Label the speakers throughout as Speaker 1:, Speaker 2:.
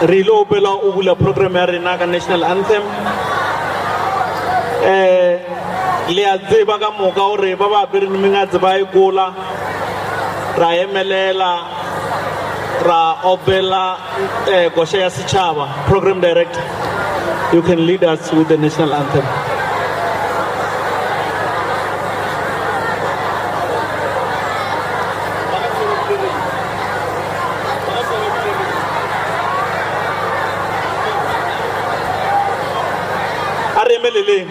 Speaker 1: Rilo pela ubula program ya rena ka national anthem. Le a tseba ka moka hore ba ba bere nminga tseba e gola ra emelela ra obela gosha ya setšhaba. Program director, you can lead us with the national anthem. Aremelele.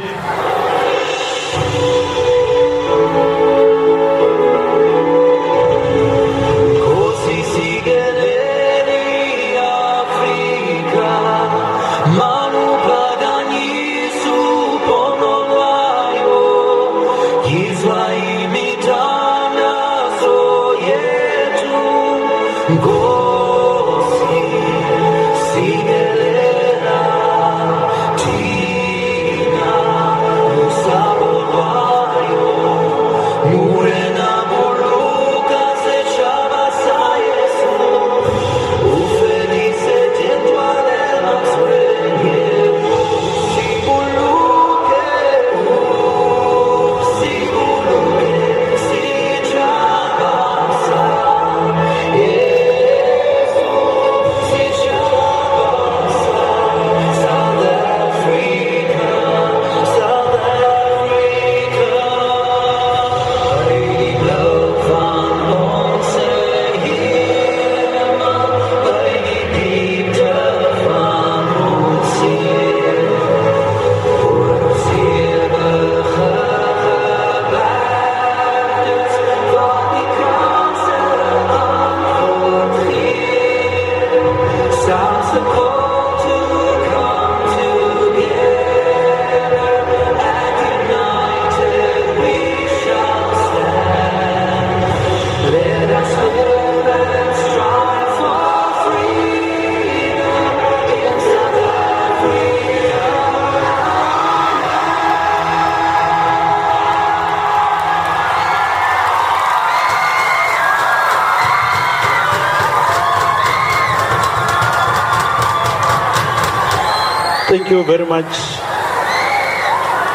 Speaker 1: Thank you very much.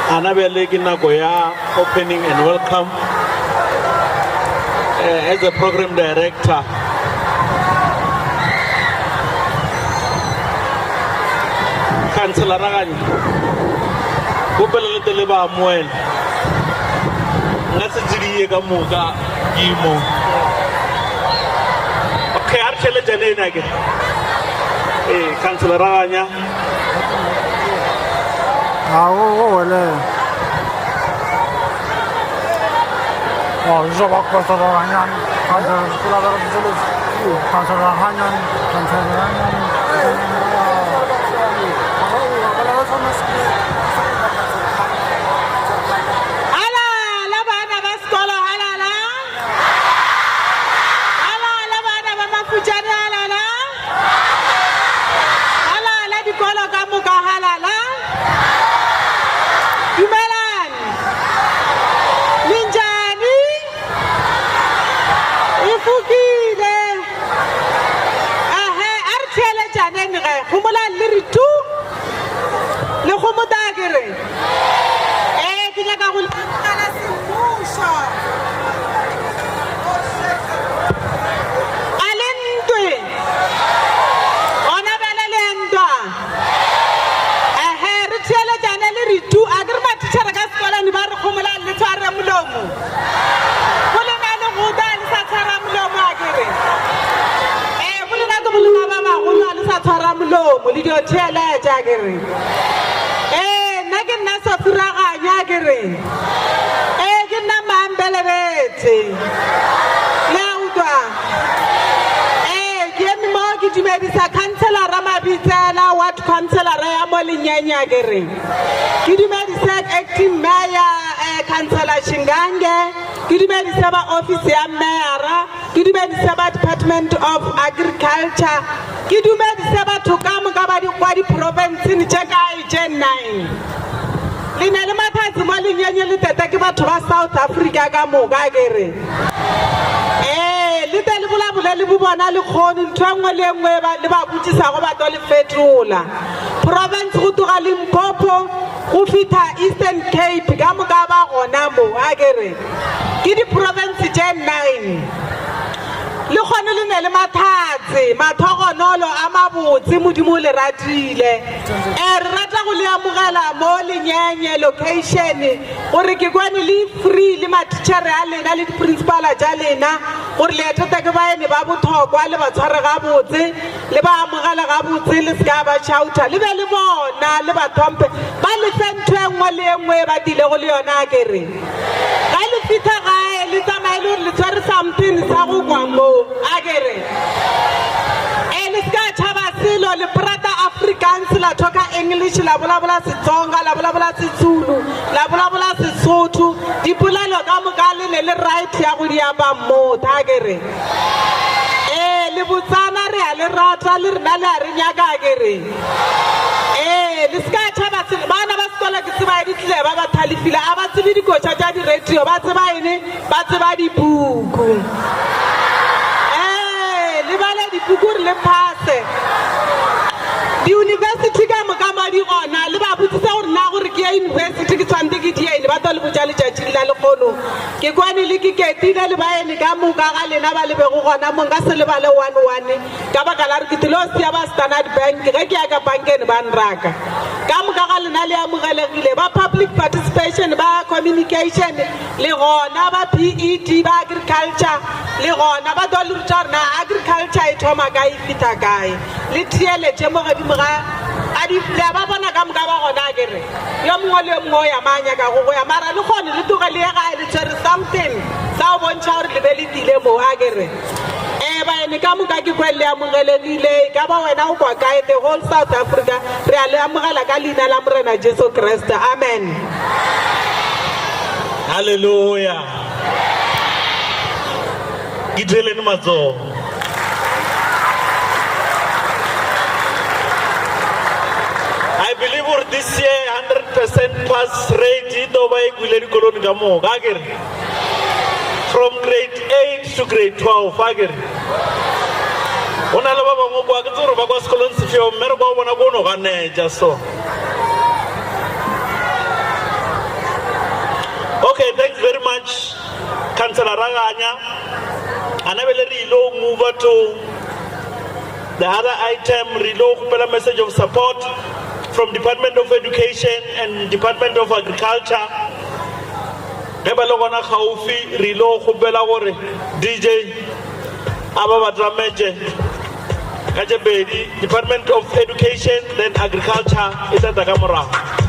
Speaker 1: Anabele Ginagoya, opening and welcome. As a program director, Councillor Ragani, Bupele Teleba Moel, Nasiri Gamuga, Imo. Okay, Archela Janena again. Councillor Raganya. Acting Mayor, Councillor Shingange, Kidimedi Saba Office ya Mayor, Kidimedi Saba Department of Agriculture, Kidimedi Saba Tukamu Gabadi Kwadi Province in Cheka Chennai. Lina matazi mali nyenye litatakiba tuwa South Africa gamu gagere. le te le bolabole le bo bona le kgone ntho e nngwe le e nngwe le ba botšisago ba tlo le fetola province go tloga Limpopo go fitha Eastern Cape ka moka ba gona mo a kere ke di-province tše 9 le kgone le ne le mathatse mathogonolo a mabotse modimo le ratile re rata go le amogela mo lenyenye location gore ke kwane le free le matitšhere a lena le di-principala tša lena gore le etete ke baene ba bothokwa le ba tshware gabotse le ba amogela gabotse le se ka ba shouta le be le bona le ba thompe ba le ntho e nngwe le e nngwe ba dile go le yona a kere ga le fitha gae le tsamaye le gore le tshware something sa go kwa mo a kere le ska tšhaba selo le prata Afrikaans la thoka English la bolabula Setsonga la bolabula Sezulu la bolabula Sesotho dipolelo ka moka le ne le right ya go di apa mo a kere le botsana re a le rata le rena le a re nyaka a kere le ska tšhaba selo bana ba sekolo ke tseba e ditlile ba ba thalefile a ba tsebe dikotša tša di-radio ba tseba ene ba tseba dipuku le bale dipuku re le phase di-university ka moka ma di gona le ba botsisa gore na gore ke ya university ke tshwante ke diene ba tlo le botša letšatši la lekgono ke kwane le ke ketile le baene ka moka ga lena ba lebego gona mo nka se le ba le 1-1 ka baka la re ke tilo sia ba Standard Bank ge ke ya ka bankeng ba nraka ka moka ga lena le amogelegile ba public participation ba communication le gona ba PET ba agriculture le gona ba tlo le ruta gore na agriculture e thoma kae fita kae le theeletše mo godimo ga a di ba bona ka moka ba gona kere yo mongwe le mongwe ya manya ka go ya mara le gone le togele ya gae le tshwere something sa o bontšha gore le be le tile mo a kere baene ka moka ke kwen le amogelegile ka ba wena o kwa kae the whole South Africa re a le amogela ka leina la morena Jesu Kriste amen
Speaker 2: hallelujah Giteleni matsogo I believe for this year 100% pass rate ito ba igwile dikolong ka moka akere from grade 8 to grade 12 akere ona le ba bangwe kwa ke tsore ba kwa sekolong se feo mme re kwa bona go no ga neja so okay thanks very much Councillor Raganya anabele re ilo move to the other item relo kupela message of support from Department of Education and Department of Agriculture. Geba le gona gaufi re lo gopela gore DJ aba ba drameje ka jebedi Department of Education then Agriculture ita daga morago.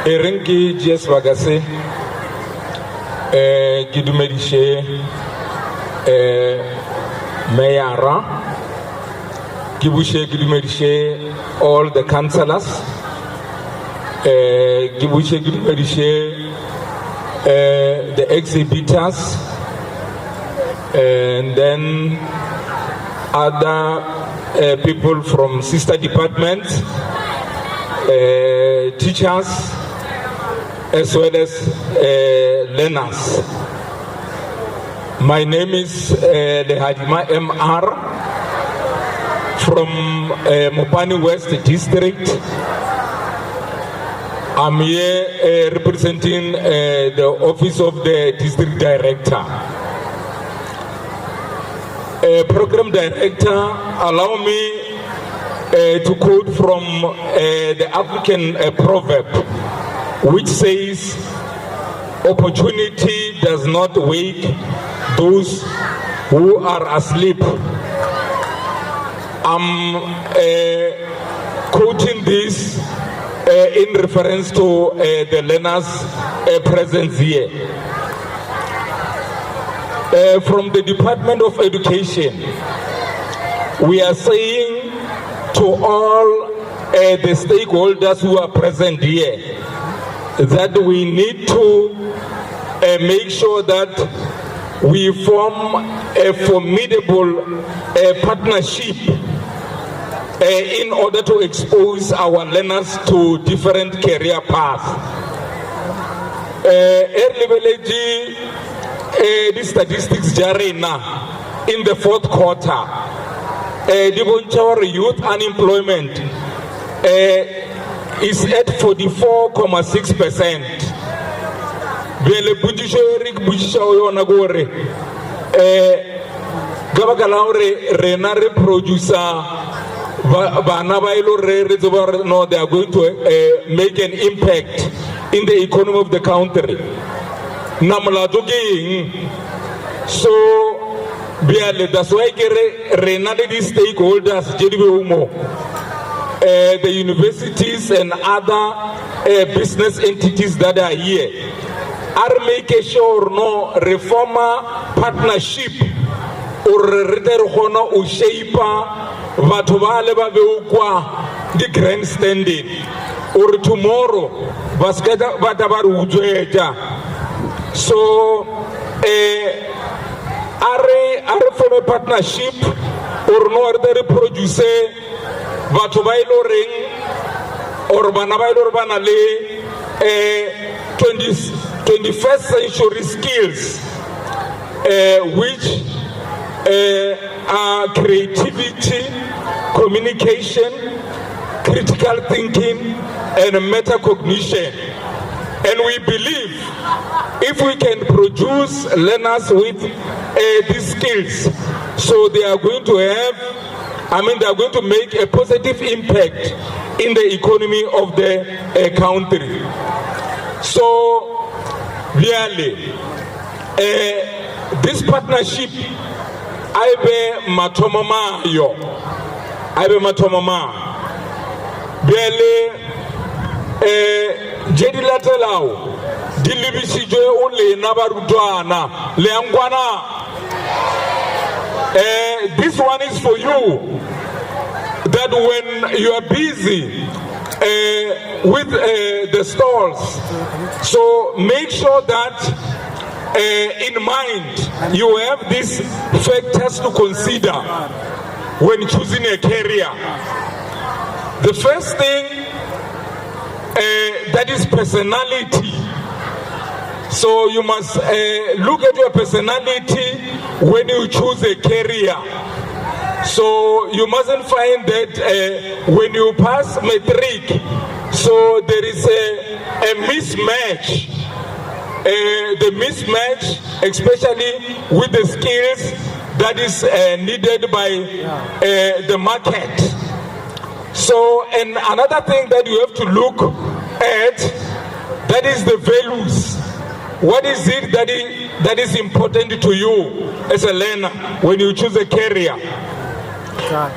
Speaker 3: Erenki JS Bagase ki dumedishe Mayara ki dumedishe all the councillors ki dumedishe the exhibitors and then other people from sister departments, teachers as well as learners. My name is Lehadima MR from Mopani West District. I'm here representing the office of the district director. Program director, allow me to quote from the African proverb, which says, opportunity does not wake those who are asleep. I'm quoting this in reference to the learners present here. From the Department of Education, we are saying to all the stakeholders who are present here that we need to make sure that we form a formidable partnership in order to expose our learners to different career paths. The statistics jarena in the fourth quarter, the youth unemployment is at 44.6%. Bele budisho Eric budisho yona gore gabagalaure renare producer bana ba ilo re no, they are going to make an impact in the economy of the country. Namlato ge so biale that's why renale these stakeholders the universities and other business entities that are here are making sure no reformer partnership or reterhono o shape batho ba le ba beukwa the grandstanding or tomorrow basketa bata ba rutswetja. So are form a partnership or no re produce batho ba ilo reng or bana ba ilo bana le 21st century skills which are creativity, communication, critical thinking, and metacognition. And we believe if we can produce learners with these skills, so they are going to have, they are going to make a positive impact in the economy of the country. So, really, this partnership, I be matomama yo, really, Jedi Latelao, Dilibisi Joe only Nabarutana, Leangwana. This one is for you, that when you are busy with the stalls, so make sure that in mind you have these factors to consider when choosing a career. The first thing that is personality. So you must look at your personality when you choose a career. So you mustn't find that when you pass matric, so there is a mismatch. The mismatch, especially with the skills that is needed by the market. So, and another thing that you have to look at, that is the values. What is it that is important to you as a learner when you choose a career?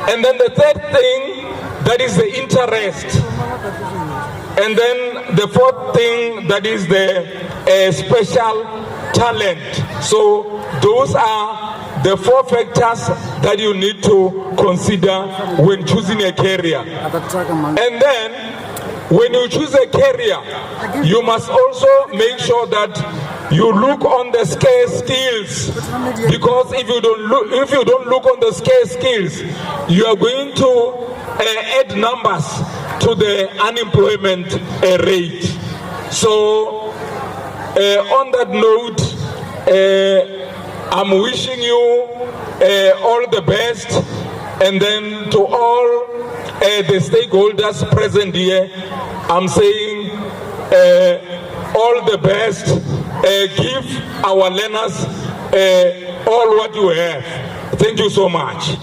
Speaker 3: And then the third thing, that is the interest. And then the fourth thing, that is the special talent. So those are the four factors that you need to consider when choosing a career. And then when you choose a career, you must also make sure that you look on the scarce skills, because if you don't look on the scarce skills, you are going to add numbers to the unemployment rate. So on that note, I'm wishing you all the best, and then to all the stakeholders present here, I'm saying all the best. Give our learners all what you have. Thank you so much.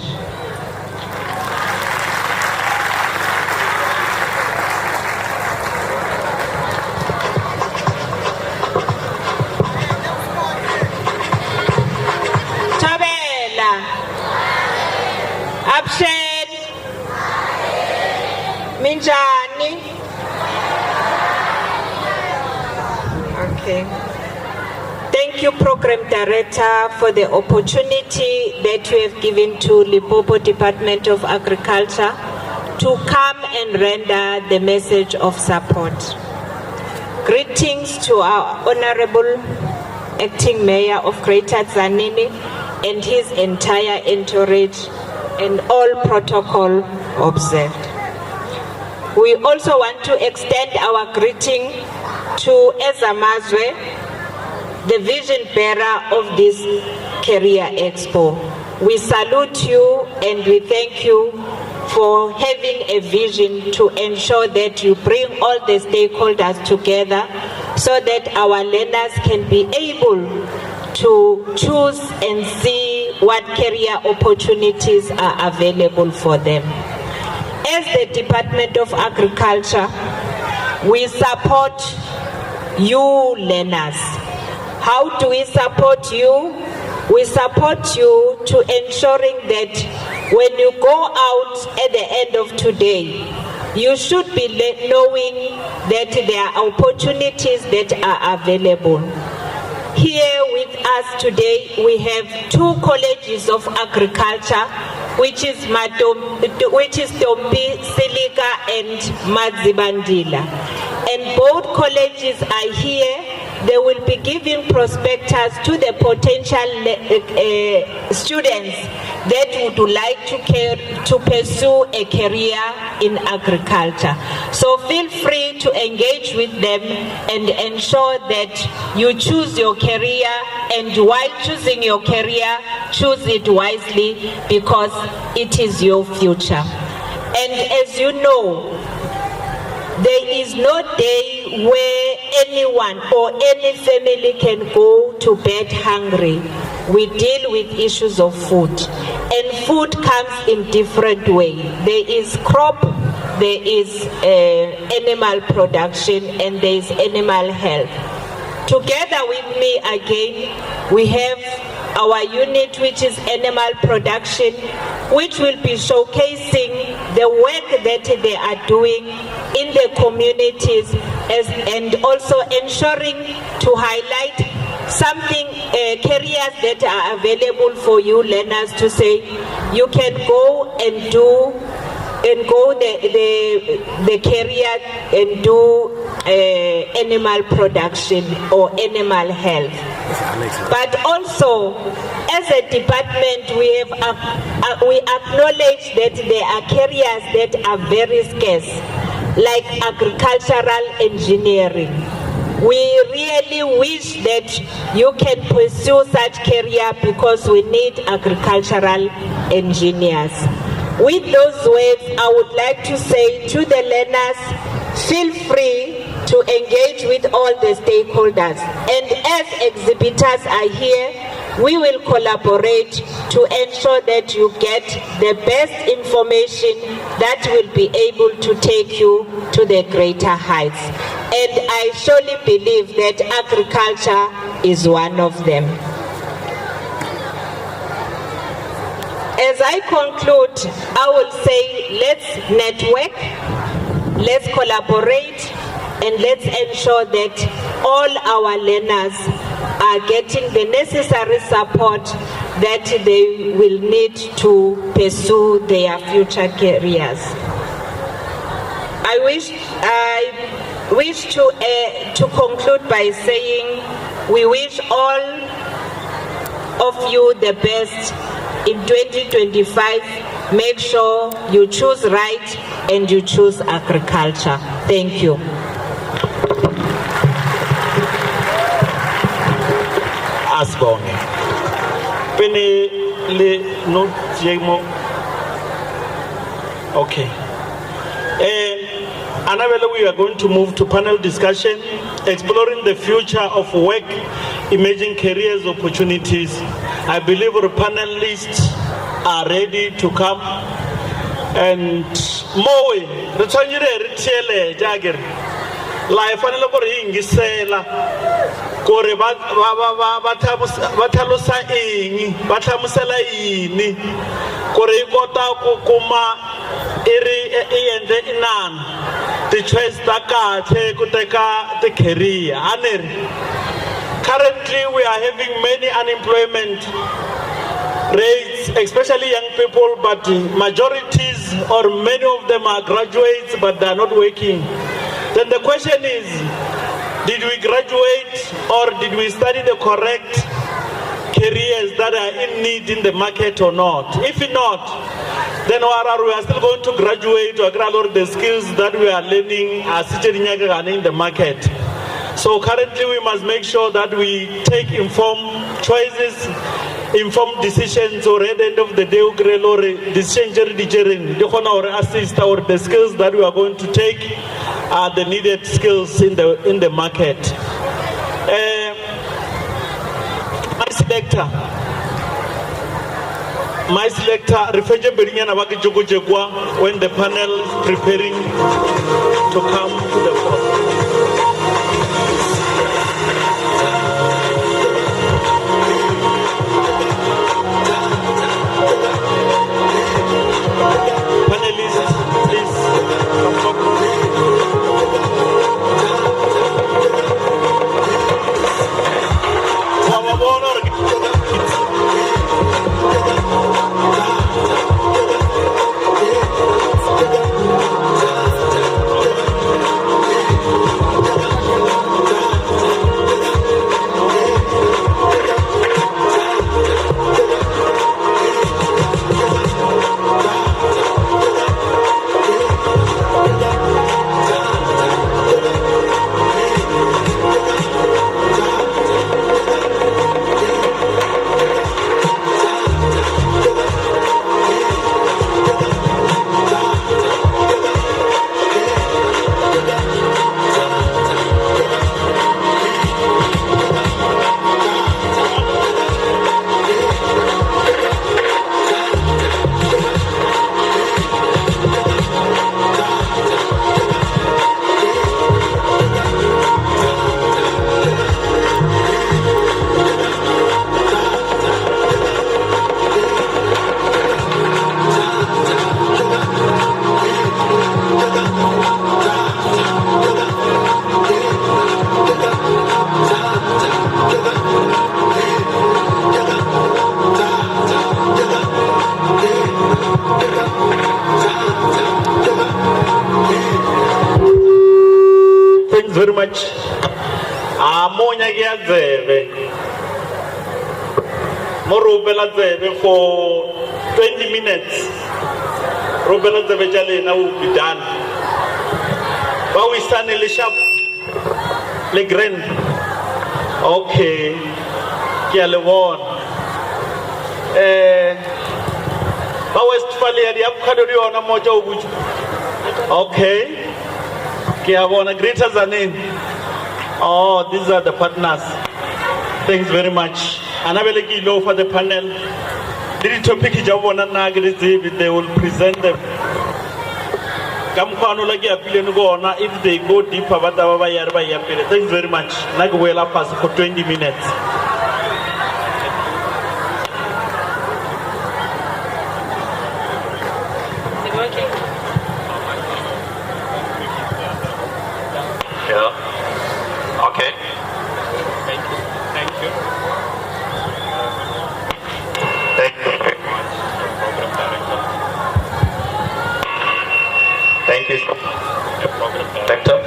Speaker 1: Minjani. Okay. Thank you, Program Director, for the opportunity that you have given to Limpopo Department of Agriculture to come and render the message of support. Greetings to our Honorable Acting Mayor of Greater Tzaneen and his entire entourage and all protocol observed. We also want to extend our greeting to Ezamazwe, the vision bearer of this Career Expo. We salute you and we thank you for having a vision to ensure that you bring all the stakeholders together so that our learners can be able to choose and see what career opportunities are available for them. As the Department of Agriculture, we support you learners. How do we support you? We support you to ensuring that when you go out at the end of today, you should be knowing that there are opportunities that are available. Here with us today, we have 2 colleges of agriculture, which is Dombi, Silika and Madzibandila. And both colleges are here. They will be giving prospectus to the potential students that would like to pursue a career in agriculture. So feel free to engage with them and ensure that you choose your career, and while choosing your career, choose it wisely because it is your future. And as you know, there is no day where anyone or any family can go to bed hungry. We deal with issues of food, and food comes in different ways. There is crop, there is animal production, and there is animal health. Together with me again, we have our unit, which is animal production, which will be showcasing the work that they are doing in the communities and also ensuring to highlight something, careers that are available for you learners to say you can go and do the career and do animal production or animal health. But also, as a department, we acknowledge that there are careers that are very scarce, like agricultural engineering. We really wish that you can pursue such career because we need agricultural engineers. With those words, I would like to say to the learners, feel free to engage with all the stakeholders. And as exhibitors are here, we will collaborate to ensure that you get the best information that will be able to take you to the greater heights. And I surely believe that agriculture is one of them. As I conclude, I will say let's network, let's collaborate, and let's ensure that all our learners are getting the necessary support that they will need to pursue their future careers. I wish to conclude by saying we wish all of you the best in 2025. Make sure you choose right and you choose agriculture. Thank you.
Speaker 2: Asbonge. Pene le no jemo. Okay. Anabela, we are going to move to panel discussion, exploring the future of work, emerging careers opportunities. I believe our panelists are ready to come. And Moe, retanyire ritiele jagger. Life anelo ko ringisela. Kore bathalusa eng, bathamusela ini. Kore ikota ku kuma iri ende inana. The choice takate kuteka the career. Currently, we are having many unemployment rates, especially young people, but majorities or many of them are graduates, but they are not working. Then the question is, did we graduate or did we study the correct careers that are in need in the market or not? If not, then we are still going to graduate or graduate the skills that we are learning are sitting in the market. So currently we must make sure that we take informed choices, informed decisions, or at the end of the day, decision assist our the skills that we are going to take are the needed skills in the market. My selector, when the panel is preparing to come to the floor. Panelists, please come forward. Thanks very much. Amonya Yazeve. Morubela Zeve for 20 minutes. Rubela Zeve Jale now will be done. But we stand in the shop. Le Grand. Okay. Kialewon. But Westphalia, the Abkadori on a mojo. Okay. Kiavona, greeters are in. Oh, these are the partners. Thanks very much. Anabeleki low for the panel. The topic is they will present them. If they go deeper, thanks very much. Nagwela pass for 20 minutes.
Speaker 4: Okay. Thank you. Thank you. Thank you. Program director. Thank you. Program director.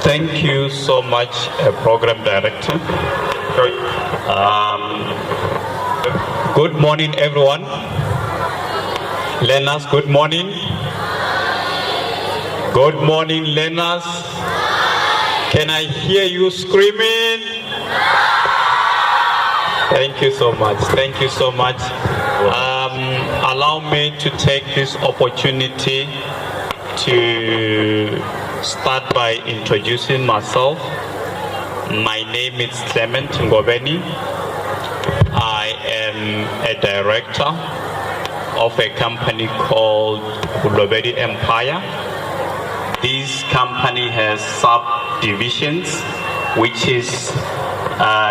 Speaker 4: Thank you so much, Program Director. Good morning, everyone. Learners, good morning. Good morning, learners. Can I hear you screaming? Thank you so much. Thank you so much. Allow me to take this opportunity to start by introducing myself. My name is Clement Ngobeni. I am a director of a company called Bulobedi Empire. This company has subdivisions, which is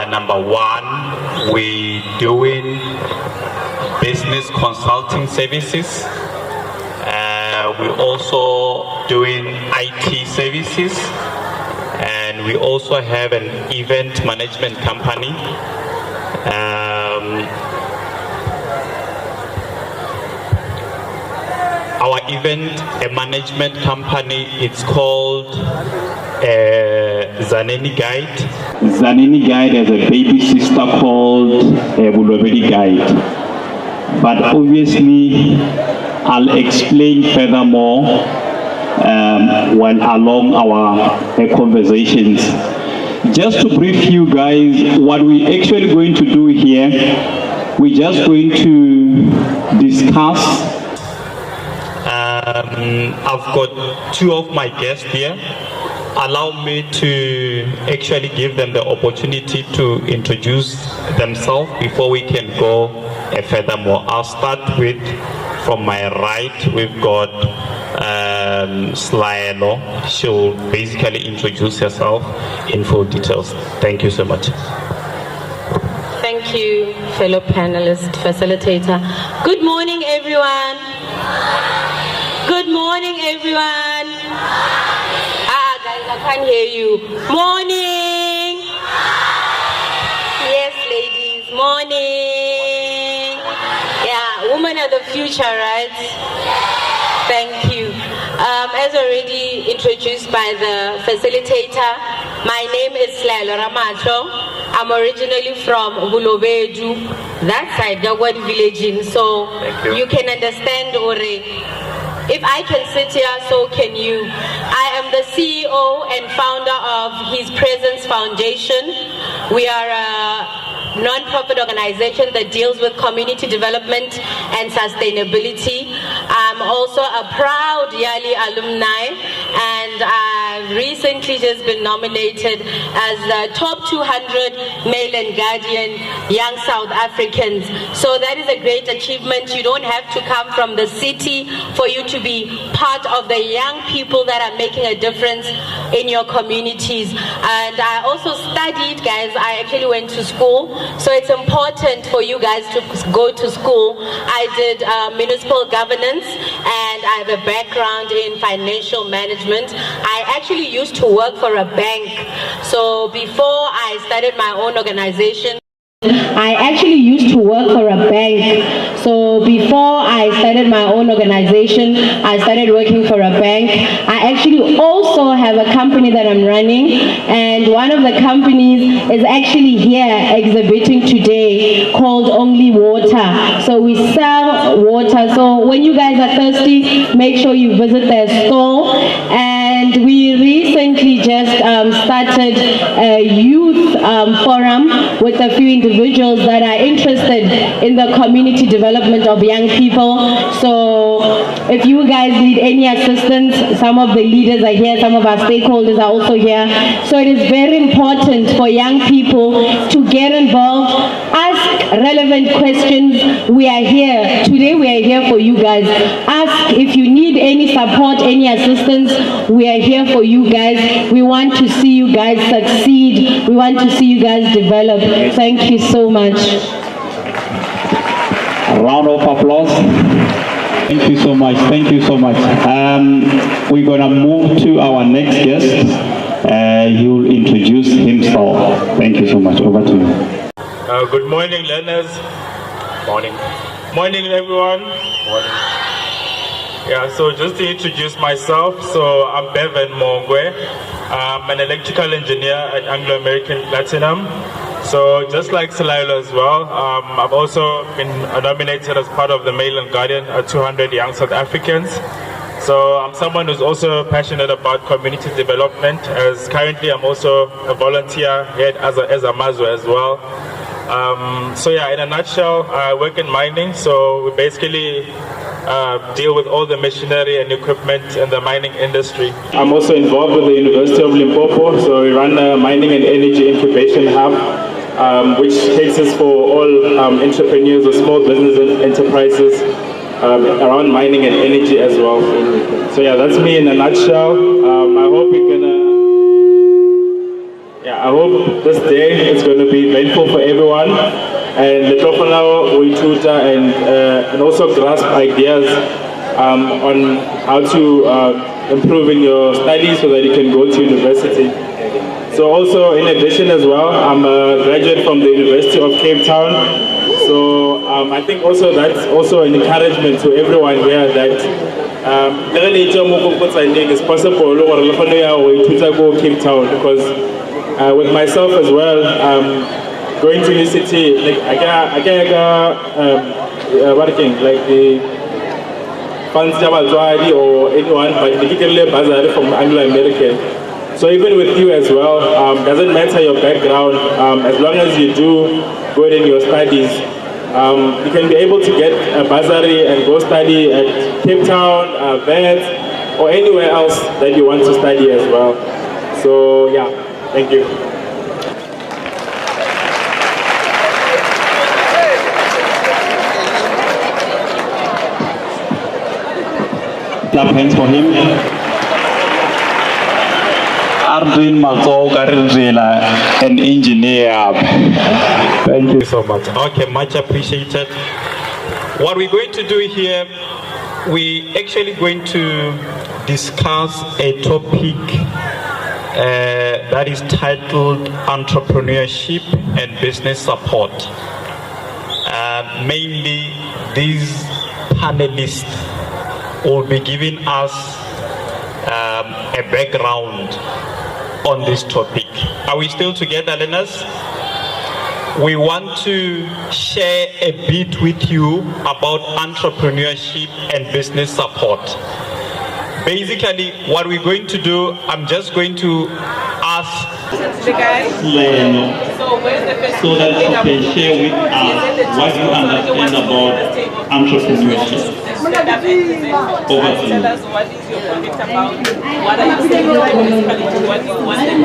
Speaker 4: number one, we doing business consulting services. We also doing IT services, and we also have an event management company. Our event management company, it's called Zaneni Guide.
Speaker 5: Zaneni Guide has a baby sister called Bulobedi Guide. But obviously, I'll explain furthermore when along our conversations. Just to brief you guys, what we're actually going to do here, we're just going to discuss.
Speaker 4: I've got two of my guests here. Allow me to actually give them the opportunity to introduce themselves before we can go furthermore. I'll start with, from my right, we've got Slaelo. She'll basically introduce herself in full details. Thank you so much.
Speaker 6: Thank you, fellow panelist, facilitator. Good morning, everyone. Good morning, everyone. Guys, I can't hear you. Morning. Yes, ladies, morning. Yeah, women are the future, right? Thank you. As already introduced by the facilitator, my name is Slaelo Ramacho. I'm originally from Bulobedu, that side, Gagwad village. So you can understand, Ore. If I can sit here, so can you. I am the CEO and founder of His Presence Foundation. We are a non-profit organization that deals with community development and sustainability. I'm also a proud Yali alumni, and I've recently just been nominated as the top 200 male and guardian young South Africans. So that is a great achievement. You don't have to come from the city for you to be part of the young people that are making a difference in your communities. And I also studied, guys, I actually went to school, so it's important for you guys to go to school. I did municipal governance, and I have a background in financial management. I actually used to work for a bank. So before I started my own organization, I actually used to work for a bank. So before I started my own organization, I started working for a bank. I actually also have a company that I'm running, and one of the companies is actually here exhibiting today, called Only Water. So we sell water. So when you guys are thirsty, make sure you visit their store. And we recently just started a youth forum with a few individuals that are interested in the community development of young people. So if you guys need any assistance, some of the leaders are here, some of our stakeholders are also here. So it is very important for young people to get involved, ask relevant questions. We are here. Today we are here for you guys. Ask if you need any support, any assistance. We are here for you guys. We want to see you guys succeed. We want to see you guys develop. Thank you so much.
Speaker 5: A round of applause. Thank you so much. Thank you so much. We're going to move to our next guest. He'll introduce himself. Thank you so much. Over to you.
Speaker 2: Good morning, learners.
Speaker 4: Morning.
Speaker 2: Morning, everyone.
Speaker 4: Morning.
Speaker 2: Yeah, so just to introduce myself, so I'm Bevan Mongwe.
Speaker 7: I'm an electrical engineer at Anglo American Platinum. So just like Salailo as well, I've also been nominated as part of the Mail and Guardian at 200 Young South Africans. So I'm someone who's also passionate about community development, as currently I'm also a volunteer here at Ezamazwe as well. So yeah, in a nutshell, I work in mining, so we basically deal with all the machinery and equipment in the mining industry.
Speaker 8: I'm also involved with the University of Limpopo, so we run a mining and energy incubation hub, which caters for all entrepreneurs or small business enterprises around mining and energy as well. So yeah, that's me in a nutshell. I hope this day is going to be eventful for everyone, and the Tofana will tutor and also grasp ideas on how to improve in your studies so that you can go to university. So also in addition as well, I'm a graduate from the University of Cape Town. So I think also that's also an encouragement to everyone here that it's possible to go Cape Town, because with myself as well, going to university, like I can working like the funds or anyone, but particularly Bazar from Anglo American. So even with you as well, doesn't matter your background, as long as you do good in your studies, you can be able to get a bursary and go study at Cape Town, VET, or anywhere else that you want to study as well. So yeah, thank you.
Speaker 5: Clap hands for him. An engineer.
Speaker 7: Thank you so much. Okay, much appreciated. What we're going to do here, we actually going to discuss a topic that is titled entrepreneurship and business support. Mainly, these panelists will be giving us a background on this topic. Are we still together, learners? We want to share a bit with you about entrepreneurship and business support. Basically, what we're going to do, I'm just going to ask
Speaker 5: so that you can share with us what you understand about entrepreneurship.
Speaker 1: Tell us what is your project about, what are you saying to the municipality, what you want them to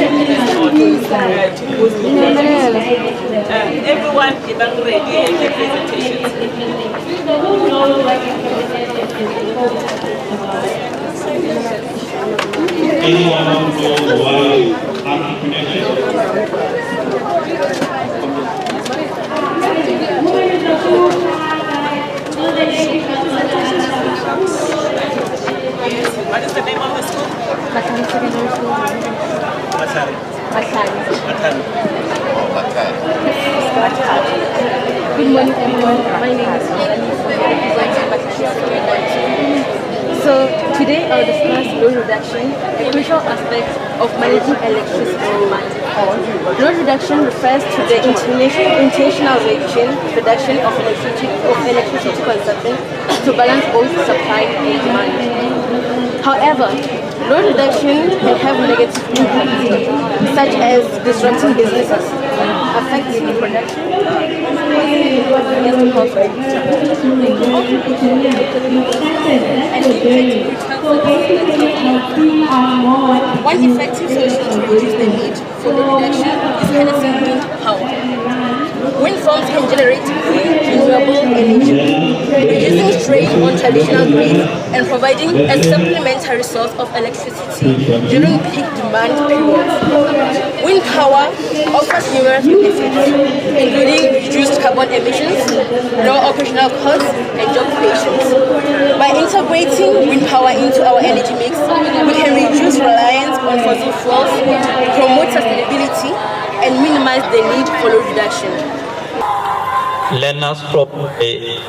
Speaker 1: everyone is ready and the presentations.
Speaker 5: Anyone want to know why entrepreneurship?
Speaker 1: What is the name of the school?
Speaker 9: Matani Secondary School.
Speaker 1: Matani.
Speaker 9: Matani.
Speaker 1: Matani.
Speaker 9: Good morning, everyone. My name is Matani representing Matani Secondary School. So today I'll discuss load reduction, a crucial aspect of managing electricity demand. Load reduction refers to the intentional reduction of electricity consumption to balance both supply and demand. However, load reduction can have negative impacts, such as disrupting businesses, affecting production, One effective solution to reduce the need for load reduction is harnessing wind power. Wind farms can generate clean, renewable energy, reducing strain on traditional grids and providing a supplementary source of electricity during peak demand periods. Wind power offers numerous benefits, including reduced carbon emissions, lower operational costs, and job creation. By integrating wind power into our energy mix, we can reduce reliance on fossil fuels, promote sustainability, and minimize the need for load reduction.
Speaker 7: Learners from the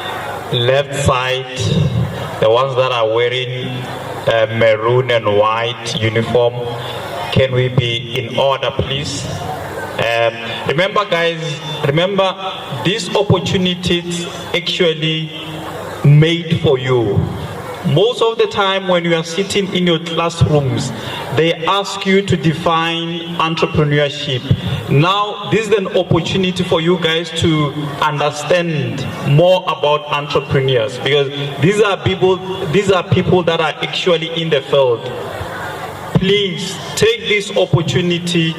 Speaker 7: left side, the ones that are wearing maroon and white uniform,
Speaker 4: Can we be in order, please? Remember, guys, these opportunities actually made for you. Most of the time when you are sitting in your classrooms, they ask you to define entrepreneurship. Now, this is an opportunity for you guys to understand more about entrepreneurs, because these are people that are actually in the field. Please take this opportunity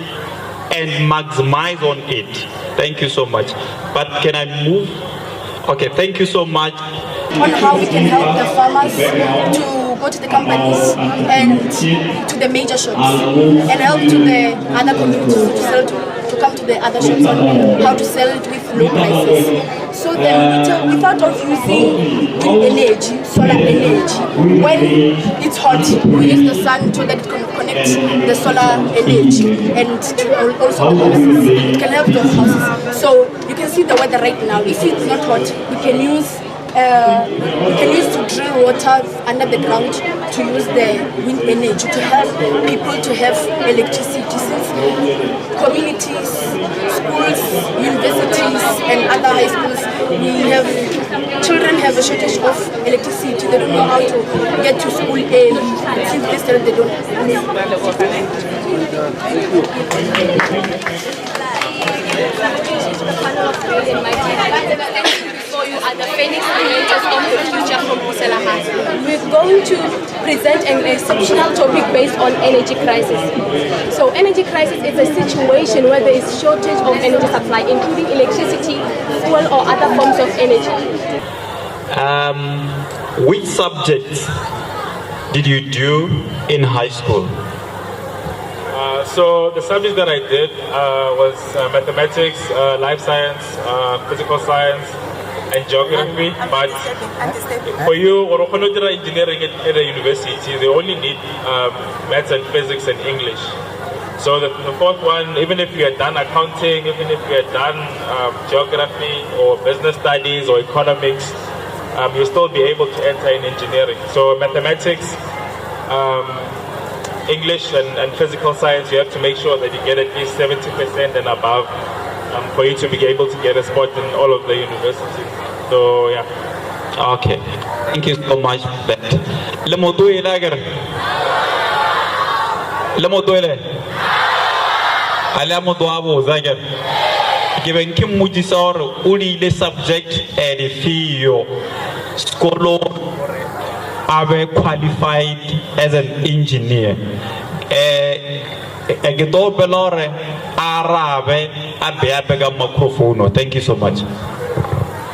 Speaker 4: and maximize on it. Thank you so much. But can I move? Okay, thank you so much.
Speaker 9: On how we can help the farmers to go to the companies and to the major shops, and help to the other communities to sell to come to the other shops on how to sell it with low prices. So then we thought of using wind energy, solar energy. When it's hot, we use the sun so that it can connect the solar energy and to also the houses. It can help those houses. So you can see the weather right now. If it's not hot, we can use to drill water under the ground to use the wind energy to help people to have electricity, since communities, schools, universities and other high schools, children have a shortage of electricity. They don't know how to get to school early. Since this time they don't.
Speaker 10: You are the Phoenix Creators of the Future from Kusela High. We're going to present an exceptional topic based on energy crisis. So energy crisis is a situation where there is shortage of energy supply, including electricity, fuel or other forms of energy.
Speaker 4: Which subjects did you do in high school?
Speaker 7: So the subjects that I did was mathematics, life science, physical science, and geography. But for you, or engineering at a university, they only need maths and physics and English. So the fourth one, even if you had done accounting, even if you had done geography or business studies or economics, you'll still be able to enter in engineering. So mathematics, English and physical science, you have to make sure that you get at least 70% and above for you to be able to get a spot in all of the universities. So yeah.
Speaker 4: Okay, thank you so much for that. Lemodoe lager. Lemodoe. Alamodoabo zager. Given Kim Mujisor, only the subject and the fee scholar are qualified as an engineer. Thank you so much.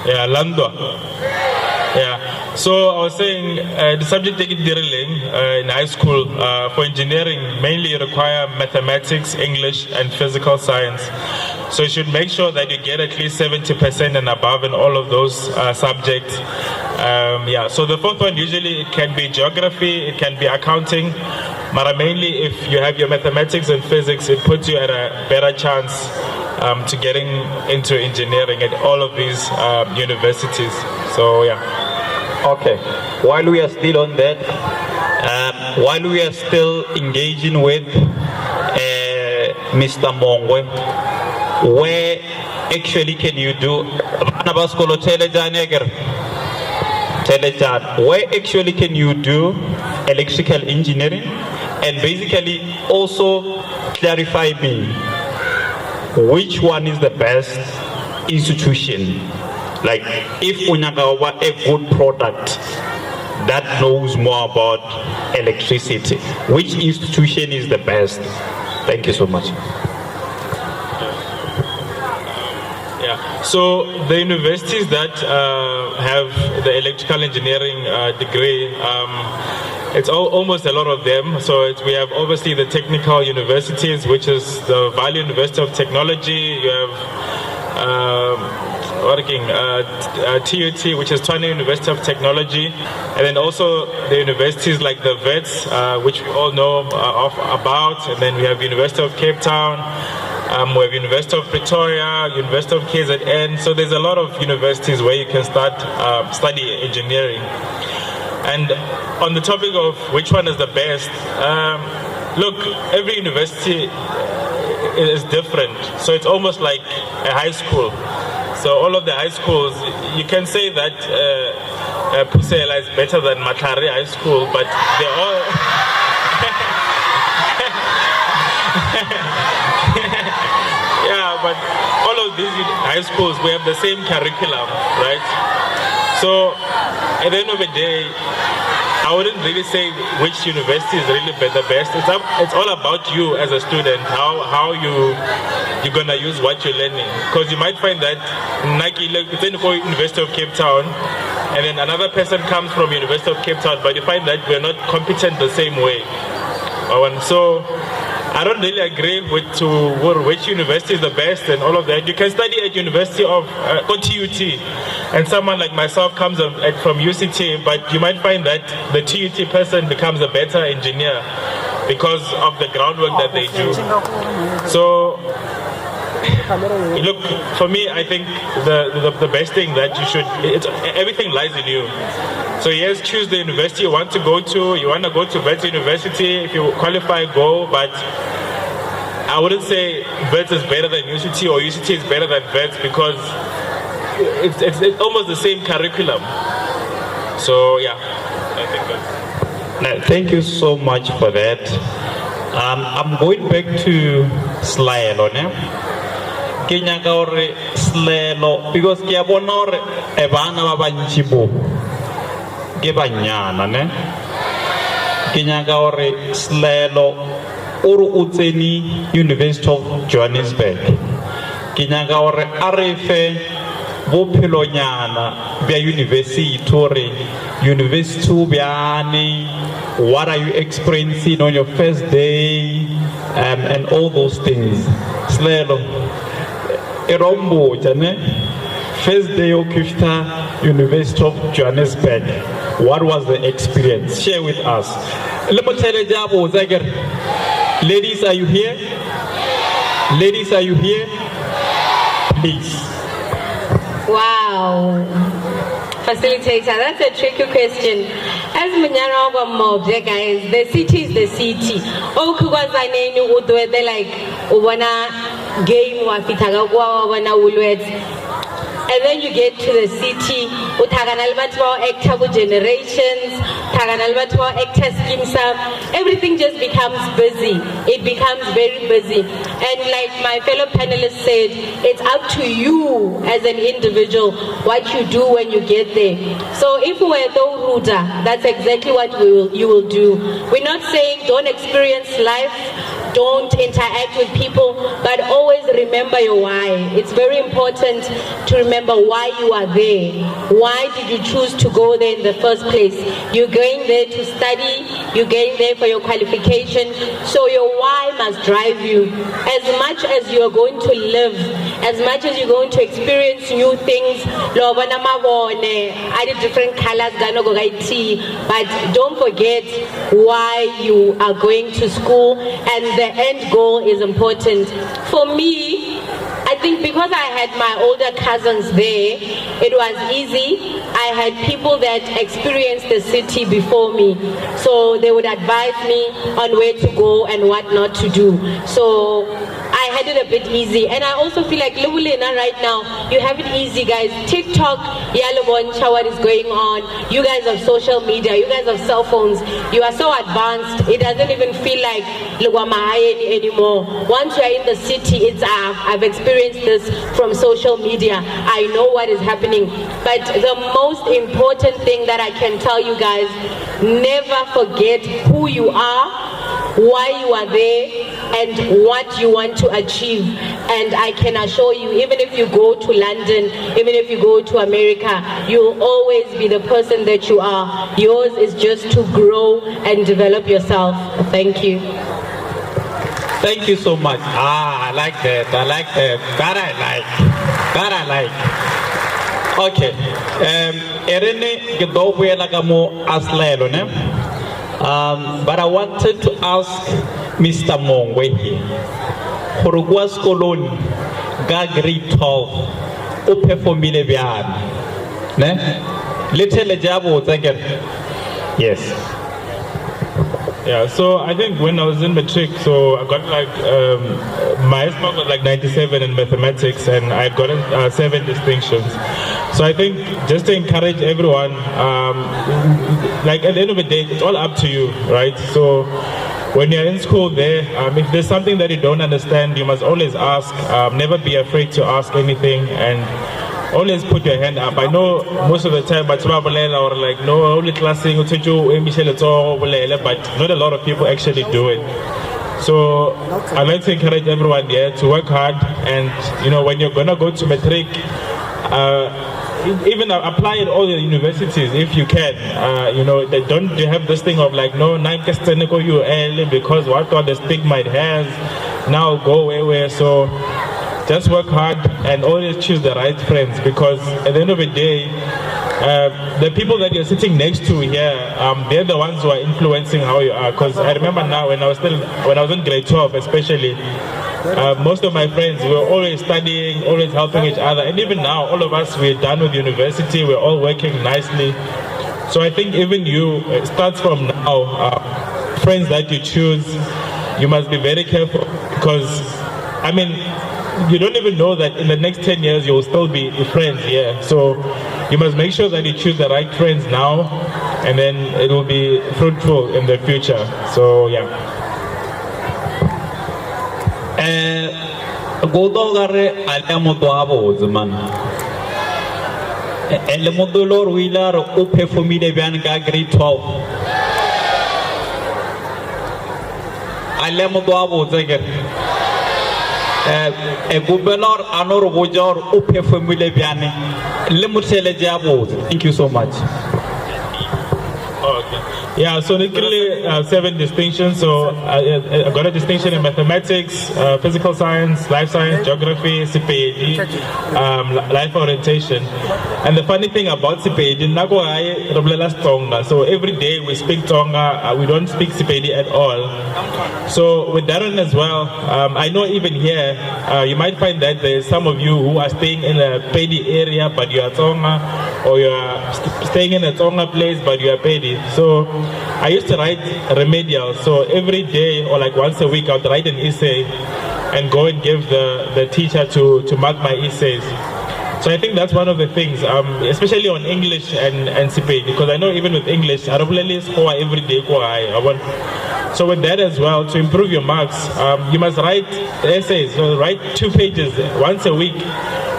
Speaker 7: Yeah, Lando. Yeah. So I was saying the subject that you're in high school for engineering mainly you require mathematics, English, and physical science. So you should make sure that you get at least 70% and above in all of those subjects. Yeah. So the fourth one usually it can be geography, it can be accounting, but mainly if you have your mathematics and physics, it puts you at a better chance to getting into engineering at all of these universities. So yeah.
Speaker 4: Okay, while we are still on that, while we are still engaging with Mr. Mongwe, where actually can you do, where actually can you do electrical engineering? And basically also clarify me, which one is the best institution? Like if Unagawa a good product that knows more about electricity, which institution is the best? Thank you so much.
Speaker 7: Yeah, so the universities that have the electrical engineering degree, it's almost a lot of them. So we have obviously the technical universities, which is the Valley University of Technology. You have TUT, which is Tshwane University of Technology, and then also the universities like the VETS, which we all know about, and then we have University of Cape Town, we have University of Pretoria, University of KZN. So there's a lot of universities where you can start study engineering. And on the topic of which one is the best, look, every university is different. So it's almost like a high school. So all of the high schools, you can say that Pusela is better than Matlare High School, but they're all... Yeah, but all of these high schools, we have the same curriculum, right? So at the end of the day, I wouldn't really say which university is really the best. It's all about you as a student, how you're gonna use what you're learning. Because you might find that it's in for University of Cape Town, and then another person comes from University of Cape Town, but you find that we're not competent the same way. So I don't really agree with which university is the best and all of that. You can study at University of TUT, and someone like myself comes from UCT, but you might find that the TUT person becomes a better engineer because of the groundwork that they do. So, look, for me, I think the best thing that you should, everything lies in you. So yes, choose the university you want to go to. You want to go to Wits University, if you qualify, go, but I wouldn't say Wits is better than UCT or UCT is better than Wits, because it's almost the same curriculum. So yeah, I think that's...
Speaker 4: Thank you so much for that. I'm going back to Slelo, Kenya gore Slelo, because ke bona hore e bana ba bantsi bo ke banyana ne. Kenya gore Slelo o re o tseni University of Johannesburg. Kenya gore a re fe bophelonyana bya university hore university byane, what are you experiencing on your first day, and all those things. Slelo Erombo jane, first day of Kifta University of Johannesburg, what was the experience? Share with us. Ladies, are you here? Ladies, are you here? Please.
Speaker 6: Wow. Facilitator, that's a tricky question. As Munyana Mob, guys, the city is the city. Oh, Kuwazaneni Udwe, like Uwana game Wafitagawa, Wana Ulwet. And then you get to the city, Utaganalbatwa actor generations, Taganalbatwa actor schemes up, everything just becomes busy. It becomes very busy. And like my fellow panelists said, it's up to you as an individual what you do when you get there. So if we're though Ruda, that's exactly what you will do. We're not saying don't experience life, don't interact with people, but always remember your why. It's very important to remember why you are there. Why did you choose to go there in the first place? You're going there to study, you're going there for your qualification, so your why must drive you. As much as you're going to live, as much as you're going to experience new things, add different colors, but don't forget why you are going to school, and the end goal is important. For me, I think because I had my older cousins there, it was easy. I had people that experienced the city before me, so they would advise me on where to go and what not to do. So I had it a bit easy, and I also feel like Lubulina right now, you have it easy, guys. TikTok, Yalaboncha, what is going on? You guys have social media, you guys have cell phones. You are so advanced, it doesn't even feel like Lugwamahayeni anymore. Once you are in the city, it's I've experienced this from social media. I know what is happening. But the most important thing that I can tell you guys, never forget who you are, why you are there, and what you want to achieve. And I can assure you, even if you go to London, even if you go to America, you'll always be the person that you are. Yours is just to grow and develop yourself. Thank you.
Speaker 4: Thank you so much. I like that. I like that. That I like. That I like. Okay. Erene gedowe lagamo aslelo ne. But I wanted to ask Mr. Mongwe here. Horugwa skoloni ga grade 12 o performile byana. Ne? Little jabo tsager. Yes.
Speaker 7: Yeah, so I think when I was in matric, so I got like, my mark was like 97 in mathematics, and I got 7 distinctions. So I think just to encourage everyone, like at the end of the day, it's all up to you, right? So when you're in school there, if there's something that you don't understand, you must always ask. Never be afraid to ask anything, and always put your hand up. I know most of the time, but or like no, only classing, but not a lot of people actually do it. So I'd like to encourage everyone here to work hard, and you know, when you're gonna go to matric, even apply at all the universities if you can. You know, they don't have this thing of like, no, because what the stigma it has, now go away. So just work hard and always choose the right friends, because at the end of the day, the people that you're sitting next to here, they're the ones who are influencing how you are. Because I remember now when I was in grade 12 especially, most of my friends were always studying, always helping each other, and even now all of us, we're done with university, we're all working nicely. So I think even you, it starts from now. Friends that you choose, you must be very careful, because I mean, you don't even know that in the next 10 years you'll still be friends here. So you must make sure that you choose the right friends now, and then it will be fruitful in the future. So yeah.
Speaker 11: Godogare alamodoabo zaman. Elemodolor wilar upe famile bianca grade 12. Alamodoabo zeger. A governor anor wojor upe famile biane. Lemutele jabo. Thank you so much.
Speaker 7: Okay. Yeah, so literally 7 distinctions. So I got a distinction in mathematics, physical science, life science, geography, CPAD, life orientation. And the funny thing about CPAD, so every day we speak Tonga, we don't speak CPAD at all. So with Darren as well, I know even here, you might find that there's some of you who are staying in a Pedi area, but you are Tonga, or you are staying in a Tonga place, but you are Pedi. So I used to write remedial, so every day or like once a week I would write an essay and go and give the teacher to mark my essays. So I think that's one of the things, especially on English and CPAD, because I know even with English, I don't really score every day. So with that as well, to improve your marks, you must write essays, so write 2 pages once a week,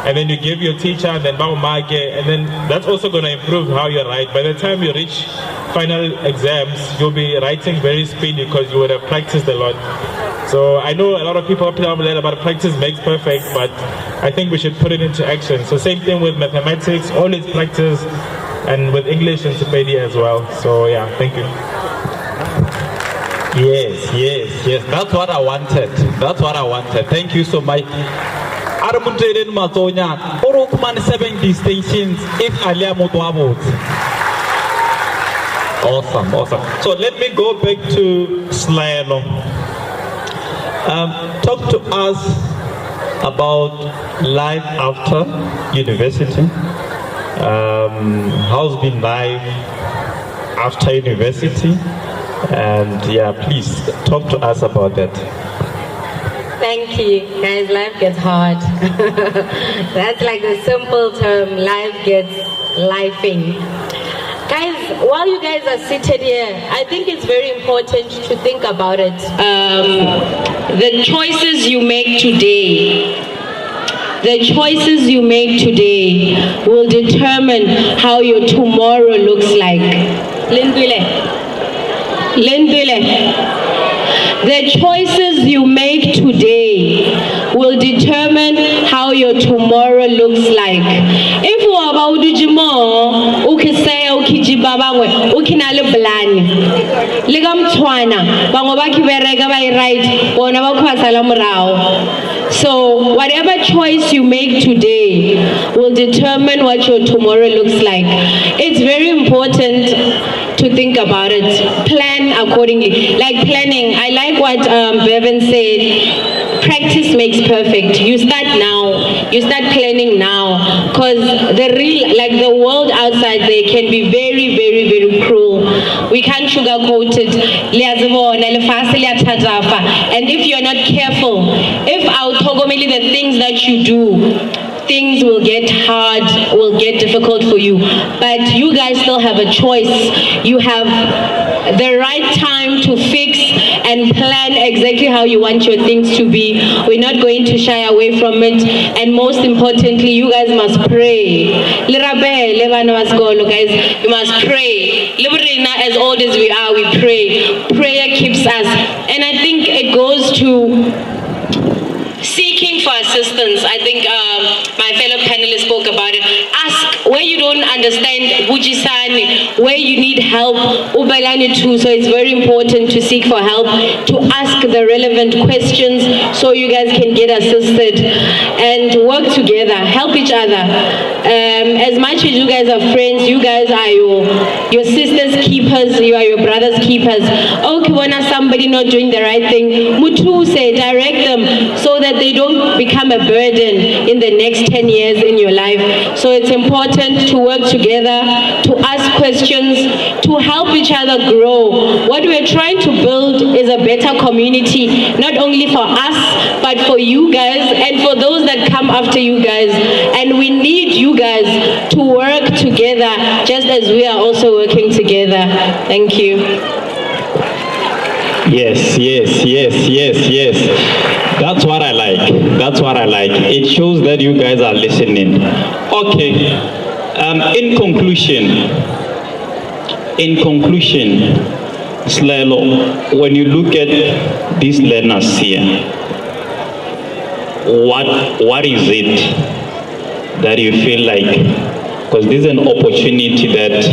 Speaker 7: and then you give your teacher, and then and then that's also going to improve how you write. By the time you reach final exams, you'll be writing very speedy because you would have practiced a lot. So I know a lot of people talk about practice makes perfect, but I think we should put it into action. So same thing with mathematics, always practice, and with English and CPAD as well. So yeah, thank you.
Speaker 11: Yes. That's what I wanted. Thank you so much. Aramunteren Matonya, Orokman 7 distinctions if Alia Mutwabot. Awesome. So let me go back to Slaelo. Talk to us about life after university. How's been life after university? And yeah, please talk to us about that.
Speaker 6: Thank you. Guys, life gets hard. That's like the simple term, life gets lifing. Guys, while you guys are seated here, I think it's very important to think about it. The choices you make today, will determine how your tomorrow looks like. Lindwile. The choices you make today will determine how your tomorrow looks like. If you are about to jimo, ukisaya ukijiba bangwe, ukinale blani. Ligam twana, bango baki berega by right, bona bakwasala murao. So whatever choice you make today will determine what your tomorrow looks like. It's very important to think about it, plan accordingly. Like planning, I like what Bevan said, practice makes perfect. You start now, you start planning now, because the world outside there can be very, very, very cruel. We can't sugarcoat it. And if you're not careful, if the things that you do, things will get hard, will get difficult for you. But you guys still have a choice. You have the right time to fix and plan exactly how you want your things to be. We're not going to shy away from it. And most importantly, you guys must pray. Guys, you must pray. As old as we are, we pray. Prayer keeps us. And I think it goes to seeking for assistance. I think my fellow panelists spoke about it. Ask where you don't understand, where you need help, too. So it's very important to seek for help, to ask the relevant questions so you guys can get assisted and work together, help each other. As much as you guys are friends, you guys are your sister's keepers, you are your brother's keepers. Okay, when somebody not doing the right thing, Mutu say, direct them so that they don't become a burden in the next 10 years in your life. So it's important to work together, to ask questions, to help each other grow. What we're trying to build is a better community, not only for us, but for you guys and for those that come after you guys. And we need you guys to work together just as we are also working together. Thank you.
Speaker 5: Yes. That's what I like. That's what I like. It shows that you guys are listening. Okay. In conclusion, Slelo, when you look at these learners here, what is it that you feel like? Because this is an opportunity that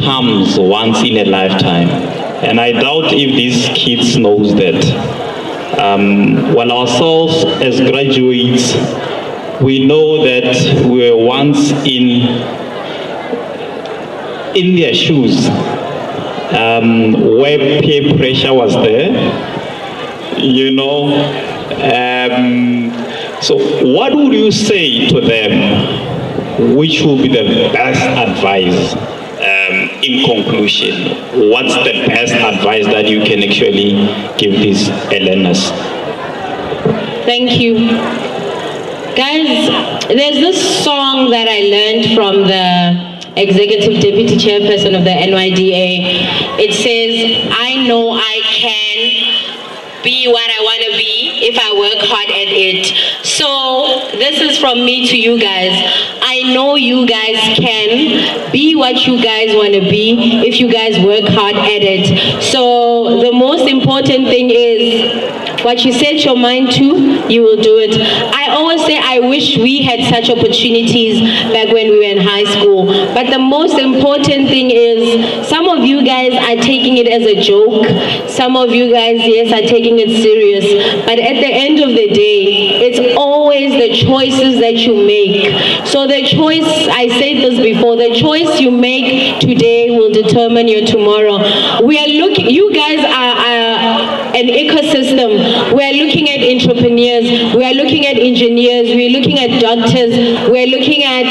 Speaker 5: comes once in a lifetime. And I doubt if these kids knows that. Well, ourselves as graduates, we know that we were once in their shoes, where peer pressure was there, you know. So what would you say to them? Which will be the best advice? In conclusion, what's the best advice that you can actually give these learners?
Speaker 6: Thank you. Guys, there's this song that I learned from the Executive Deputy Chairperson of the NYDA. It says, I know I can be what I want to be if I work hard at it. So this is from me to you guys. I know you guys can be what you guys want to be if you guys work hard at it. So the most important thing is what you set your mind to, you will do it. I always say I wish we had such opportunities back when we were in high school. But the most important thing is some of you guys are taking it as a joke. Some of you guys, yes, are taking it serious. But at the end of the day, it's always the choices that you make. So the choice, I said this before, the choice you make today will determine your tomorrow. We are looking, you guys are an ecosystem. We are looking at entrepreneurs, we are looking at engineers, we are looking at doctors, we are looking at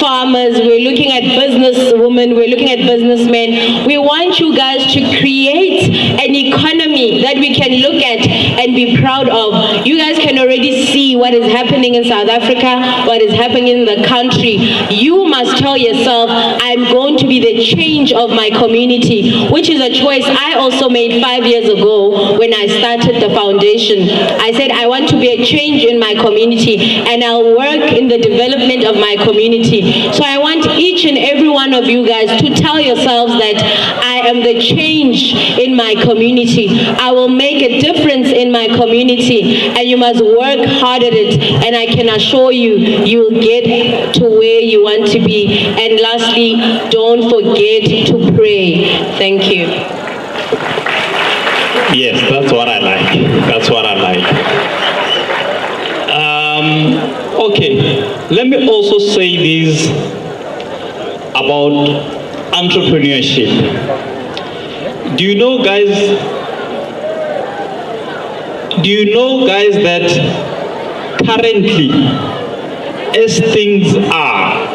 Speaker 6: farmers, we're looking at businesswomen, we're looking at businessmen. We want you guys to create an economy that we can look at and be proud of. You guys can already see what is happening in South Africa, what is happening in the country. You must tell yourself, I'm going to be the change of my community, which is a choice I also made 5 years ago when I started the foundation. I said I want to be a change in my community and I'll work in the development of my community. So I want each and every one of you guys to tell yourselves that I am the change in my community. I will make a difference in my community and you must work hard at it, and I can assure you, you will get to where you want to be. And lastly, don't forget to pray. Thank you.
Speaker 5: Yes, that's what I like. That's what I like. Okay, let me also say this about entrepreneurship. Do you know, guys, that currently, as things are,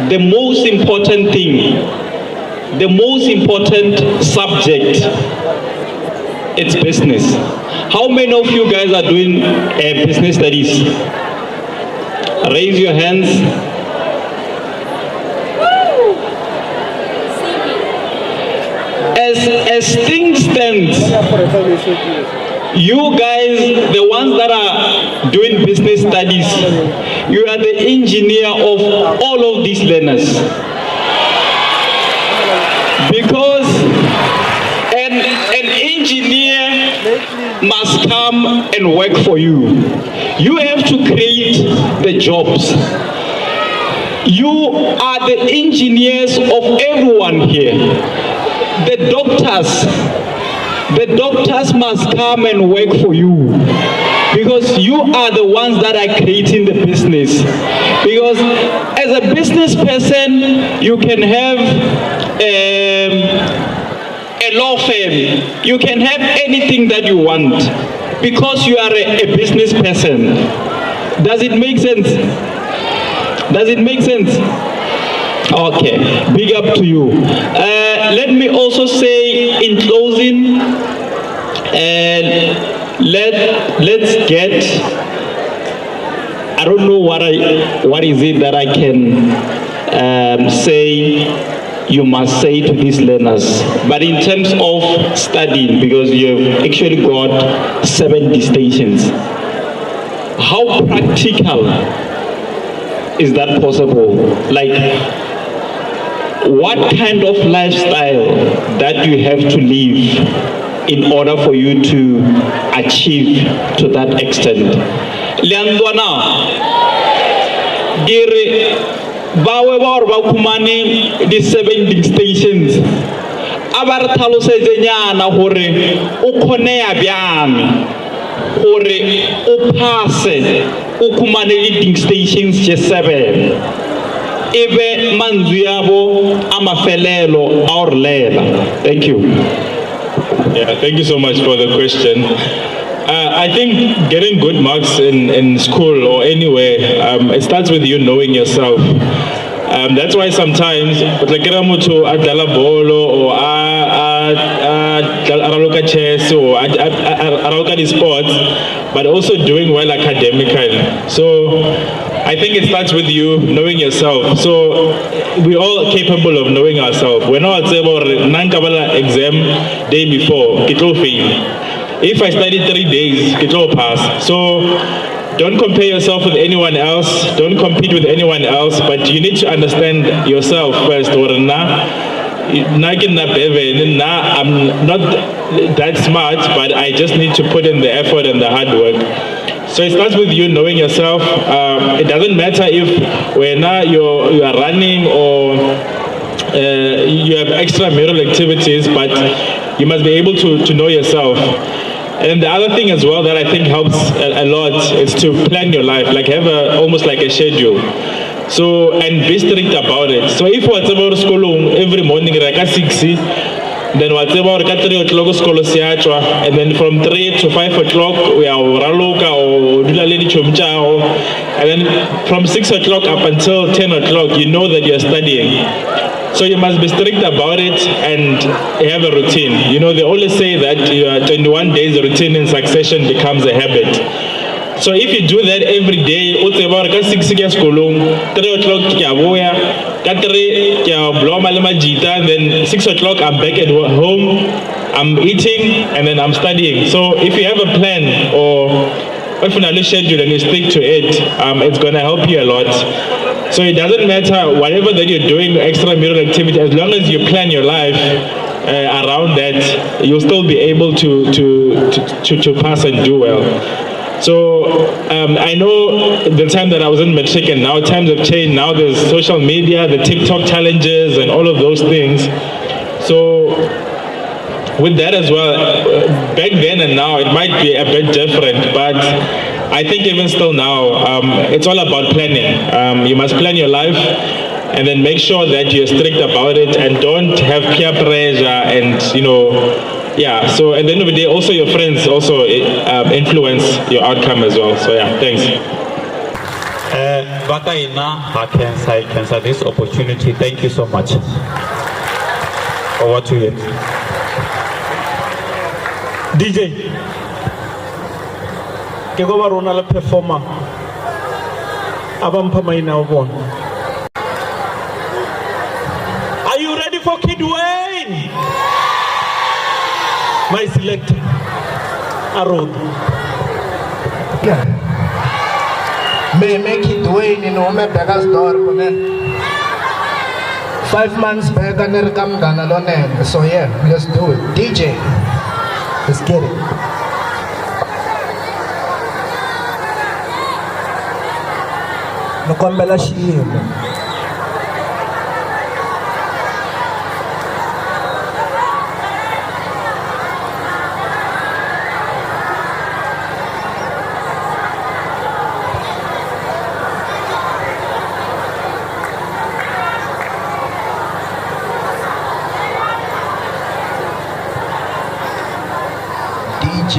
Speaker 5: the most important thing, the most important subject, it's business. How many of you guys are doing business studies? Raise your hands. As things stand, you guys, the ones that are doing business studies, you are the engineer of all of these learners. Because an engineer must come and work for you. You have to create the jobs. You are the engineers of everyone here. The doctors must come and work for you, because you are the ones that are creating the business. Because as a business person, you can have a law firm, you can have anything that you want, because you are a business person. Does it make sense? Does it make sense? Okay, big up to you. Let me also say in closing, let's get, I don't know what is it that I can say you must say to these learners, but in terms of studying, because you've actually got 7 distinctions, how practical is that possible? Like, what kind of lifestyle that you have to live in order for you to achieve to that extent? Leandwana, gere bawe ba ba kumane di 7 distinctions. Abar thalo se nyana hore o khone ya byame, hore o passe o kumane di distinctions je 7. Ebe manzu yabo amafelelo aorlela. Thank you.
Speaker 8: Yeah, thank you so much for the question. I think getting good marks in school or anywhere, it starts with you knowing yourself. That's why sometimes, like Ramuto adala bolo or araloka chess or araloka sports, but also doing well academically. So I think it starts with you knowing yourself. So we're all capable of knowing ourselves. We're not about non-Kabbalah exam day before, it will fail. If I studied 3 days, it will pass. So don't compare yourself with anyone else. Don't compete with anyone else. But you need to understand yourself first. I'm not that smart, but I just need to put in the effort and the hard work. So it starts with you knowing yourself. It doesn't matter if you are running or you have extramural activities, but you must be able to know yourself. And the other thing as well that I think helps a lot is to plan your life, like have almost like a schedule. So, and be strict about it. So if what's about school every morning like at 6, then what's about 3 o'clock school and then from 3 to 5 o'clock we are raloka or and then from 6 o'clock up until 10 o'clock you know that you're studying. So you must be strict about it and have a routine. You know, they always say that 21 days routine in succession becomes a habit. So if you do that every day, 6 o'clock, 3 o'clock, then 6 o'clock I'm back at home, I'm eating, and then I'm studying. So if you have a plan or definitely schedule and you stick to it, it's going to help you a lot. So it doesn't matter whatever that you're doing, extramural activity, as long as you plan your life around that, you'll still be able to pass and do well. So I know the time that I was in matric and now times have changed. Now there's social media, the TikTok challenges and all of those things. So with that as well, back then and now it might be a bit different, but I think even still now, it's all about planning. You must plan your life and then make sure that you're strict about it and don't have peer pressure and, you know, yeah. So at the end of the day, also your friends also influence your outcome as well. So yeah, thanks.
Speaker 11: Vakaina, I cancel this opportunity. Thank you so much. Over to you.
Speaker 2: DJ, ke go ba rona le performer abampha maina o bona. Are you ready for Kid Wayne? My selector, Arod.
Speaker 12: Yeah. Me make Kid Wayne in Ome Bega's door. 5 months back, I never come down alone. So yeah, let's do it. DJ, let's get it. No kwambela xiyimo. DJ.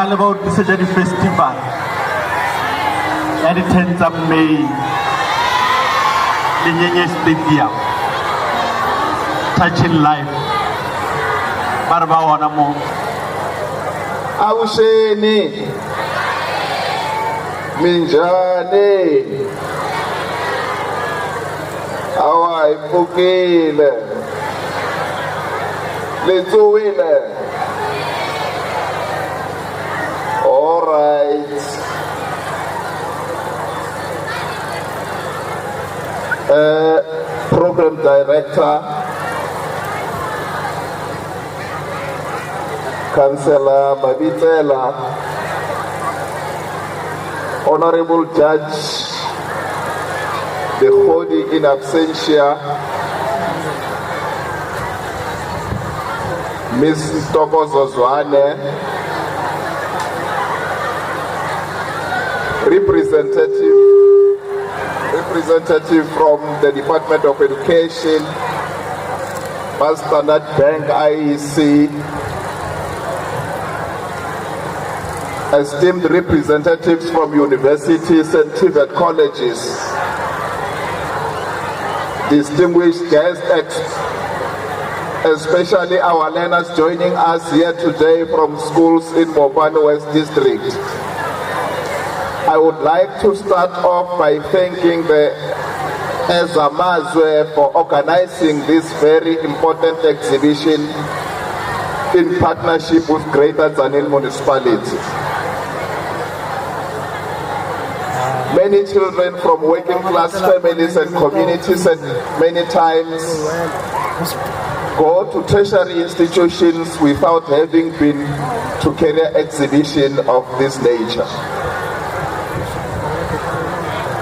Speaker 13: About the Surgery Festival at the 10th of May in Yenye Stadium, touching life. Barba Wanamo
Speaker 14: Awusheni Minjani Awai Pukile Letuile. All right. Program Director, Councillor Babitela, Honorable Judge, the Holy in absentia, Ms. Toko Zwane, representative from the Department of Education, Standard Bank IEC, esteemed representatives from universities and TVET colleges, distinguished guests, especially our learners joining us here today from schools in Mopane West District. I would like to start off by thanking the Ezamazwe for organizing this very important exhibition in partnership with Greater Tzaneen Municipality. Many children from working class families and communities and many times go to tertiary institutions without having been to career exhibition of this nature.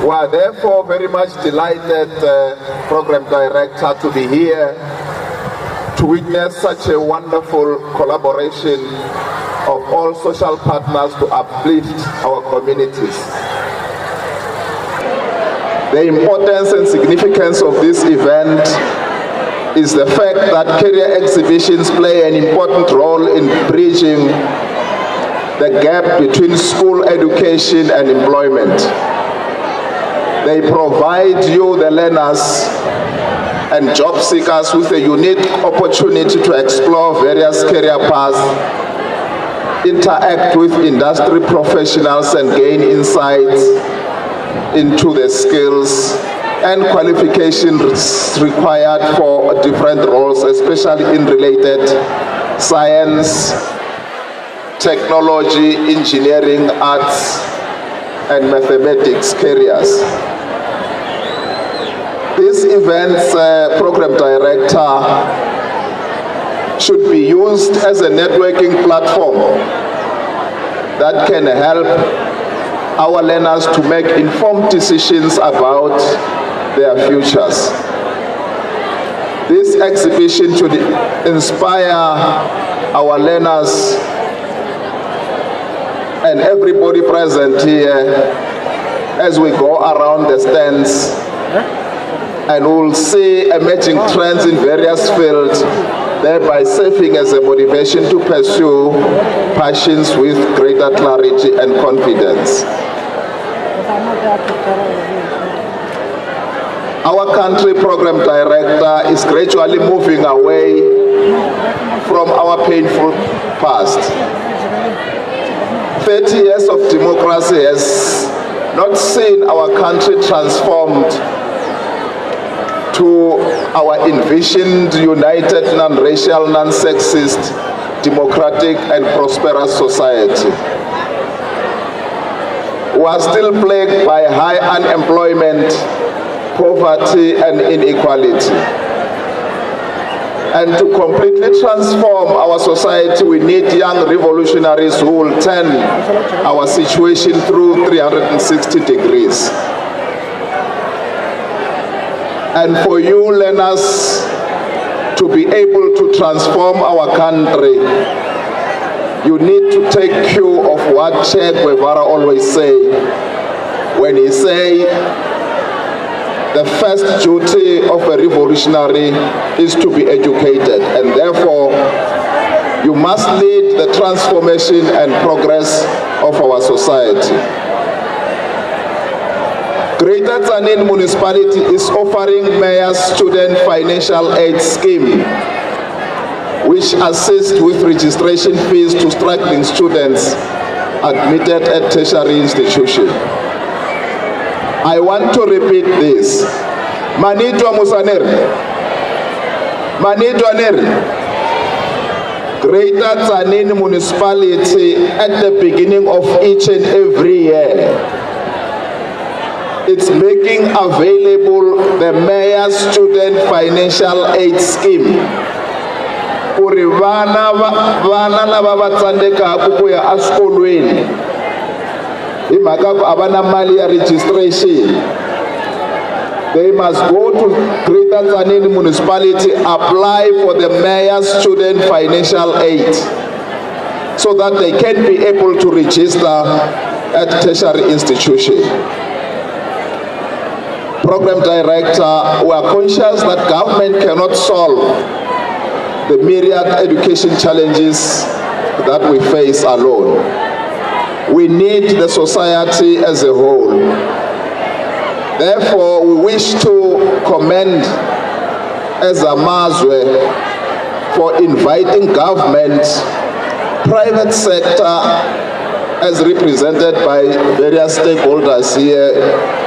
Speaker 14: We are therefore very much delighted, Program Director, to be here to witness such a wonderful collaboration of all social partners to uplift our communities. The importance and significance of this event is the fact that career exhibitions play an important role in bridging the gap between school education and employment. They provide you, the learners and job seekers, with a unique opportunity to explore various career paths, interact with industry professionals and gain insights into the skills and qualifications required for different roles, especially in related science, technology, engineering, arts, and mathematics careers. This event's Program Director should be used as a networking platform that can help our learners to make informed decisions about their futures. This exhibition should inspire our learners and everybody present here as we go around the stands, and we'll see emerging trends in various fields, thereby serving as a motivation to pursue passions with greater clarity and confidence. Our country Program Director is gradually moving away from our painful past. 30 years of democracy has not seen our country transformed to our envisioned, united, non-racial, non-sexist, democratic and prosperous society. We are still plagued by high unemployment, poverty and inequality. And to completely transform our society, we need young revolutionaries who will turn our situation through 360 degrees. And for you learners to be able to transform our country, you need to take cue of what Che Guevara always say when he say the first duty of a revolutionary is to be educated, and therefore you must lead the transformation and progress of our society. Greater Tzaneen Municipality is offering Mayor's Student Financial Aid Scheme, which assists with registration fees to struggling students admitted at tertiary institutions. I want to repeat this. Manitwa Musaneri. Manitwa Neri. Greater Tzaneen Municipality at the beginning of each and every year, it's making available the Mayor's Student Financial Aid Scheme. Kuri vana lava va tsandekaku ku ya eswikolweni hi mhaka ku a va na mali ya registration, they must go to Greater Tzaneen Municipality, apply for the Mayor's Student Financial Aid so that they can be able to register at tertiary institution. Program Director, we are conscious that government cannot solve the myriad education challenges that we face alone. We need the society as a whole. Therefore, we wish to commend Ezamazwe for inviting government, private sector, as represented by various stakeholders here,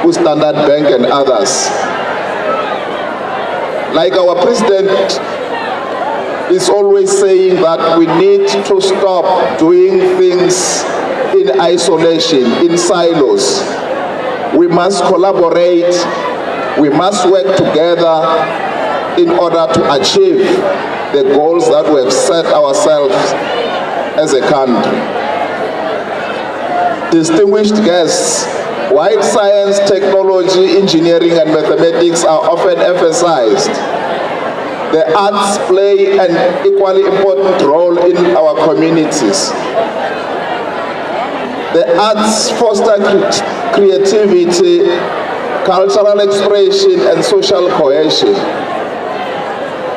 Speaker 14: who Standard Bank and others. Like our president is always saying that we need to stop doing things in isolation, in silos. We must collaborate, we must work together in order to achieve the goals that we have set ourselves as a country. Distinguished guests, while science, technology, engineering, and mathematics are often emphasized, the arts play an equally important role in our communities. The arts foster creativity, cultural expression, and social cohesion.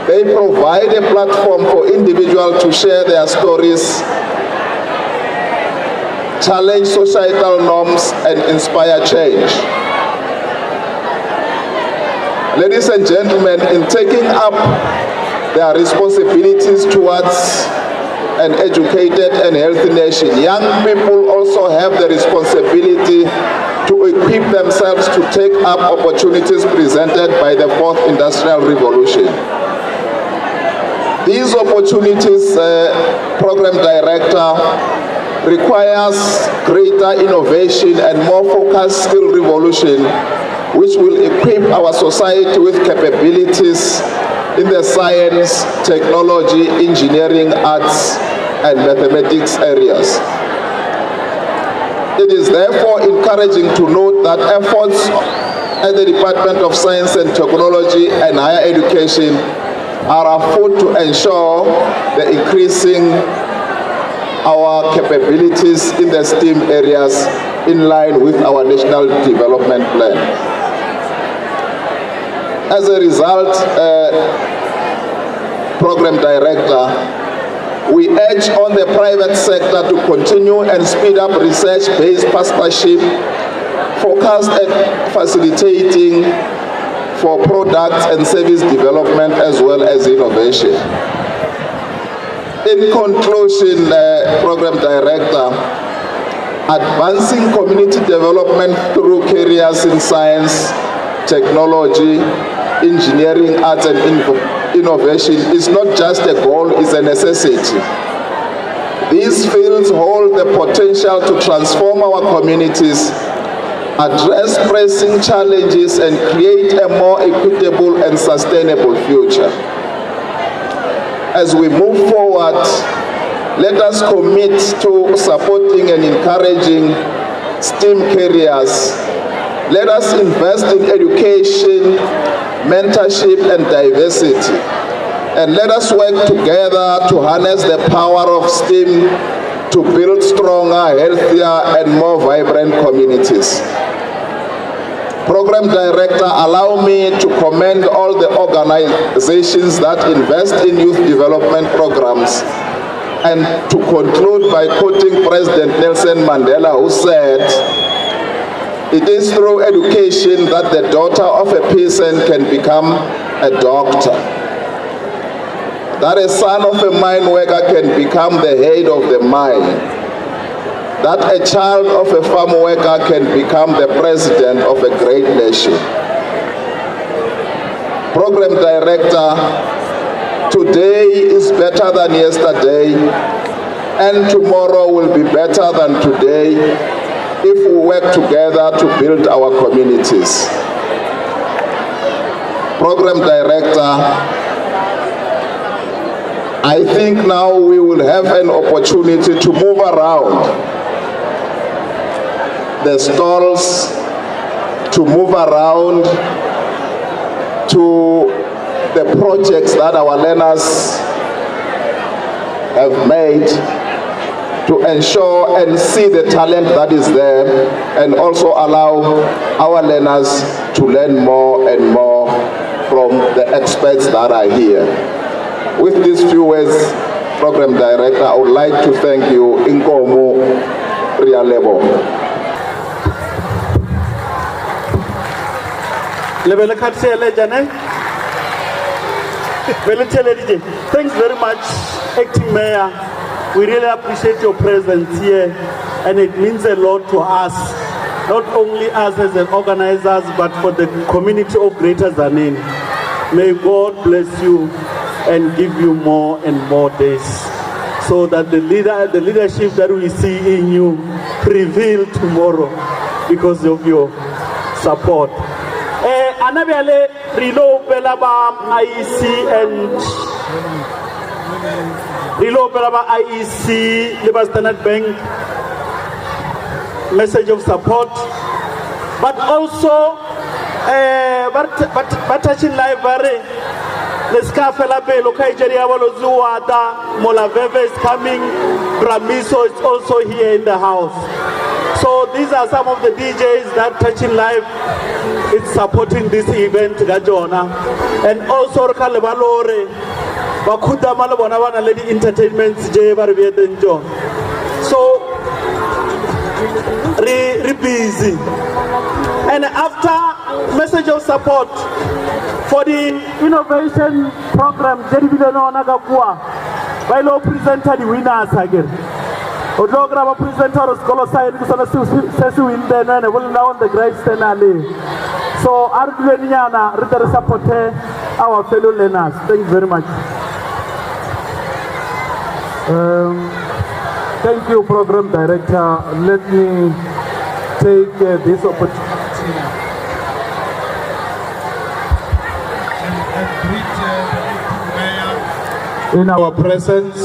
Speaker 14: They provide a platform for individuals to share their stories, challenge societal norms, and inspire change. Ladies and gentlemen, in taking up their responsibilities towards an educated and healthy nation, young people also have the responsibility to equip themselves to take up opportunities presented by the Fourth Industrial Revolution. These opportunities, Program Director, requires greater innovation and more focused skill revolution, which will equip our society with capabilities in the science, technology, engineering, arts, and mathematics areas. It is therefore encouraging to note that efforts at the Department of Science and Technology and Higher Education are afoot to ensure the increasing our capabilities in the STEM areas in line with our National Development Plan. As a result, Program Director, we urge on the private sector to continue and speed up research-based partnership focused at facilitating for products and service development as well as innovation. In conclusion, Program Director, advancing community development through careers in science, technology, engineering, arts, and innovation is not just a goal, it's a necessity. These fields hold the potential to transform our communities, address pressing challenges, and create a more equitable and sustainable future. As we move forward, let us commit to supporting and encouraging STEM careers. Let us invest in education, mentorship, and diversity. And let us work together to harness the power of STEM to build stronger, healthier, and more vibrant communities. Program Director, allow me to commend all the organizations that invest in youth development programs, and to conclude by quoting President Nelson Mandela, who said, "It is through education that the daughter of a peasant can become a doctor, that a son of a mine worker can become the head of the mine, that a child of a farm worker can become the president of a great nation." Program Director, today is better than yesterday, and tomorrow will be better than today if we work together to build our communities. Program Director, I think now we will have an opportunity to move around the stalls, to move around to the projects that our learners have made, to ensure and see the talent that is there, and also allow our learners to learn more and more from the experts that are here. With these few words, Program Director, I would like to thank you, Inkomo Rialebo.
Speaker 2: Thanks very much, Acting Mayor. We really appreciate your presence here, and it means a lot to us, not only us as an organizers, but for the community of Greater Zanin. May God bless you and give you more and more days, so that the leadership that we see in you prevail tomorrow because of your support. Anabele Rilo Belaba IEC and Rilo Belaba IEC Liber Standard Bank message of support, but also Batachin Library. The Scafela Bay, Lokaijeria Walozuada, Molaveve is coming, Bramiso is also here in the house. So these are some of the DJs that Touching Live is supporting this event, Gajona. And also Kalebalore, Bakuda Malabona Lady Entertainments, J. Barbiadenjo. So, busy. And after message of support for the innovation program, Jeribino Nagakua, by law presented the winners again. Odogra presenter of scholar side Sesu in the name will now on the great Stenali. So Ardeniana Ritter support our fellow learners. Thank you very much. Thank you, Program Director. Let me take this opportunity and greet the Mayor in our presence,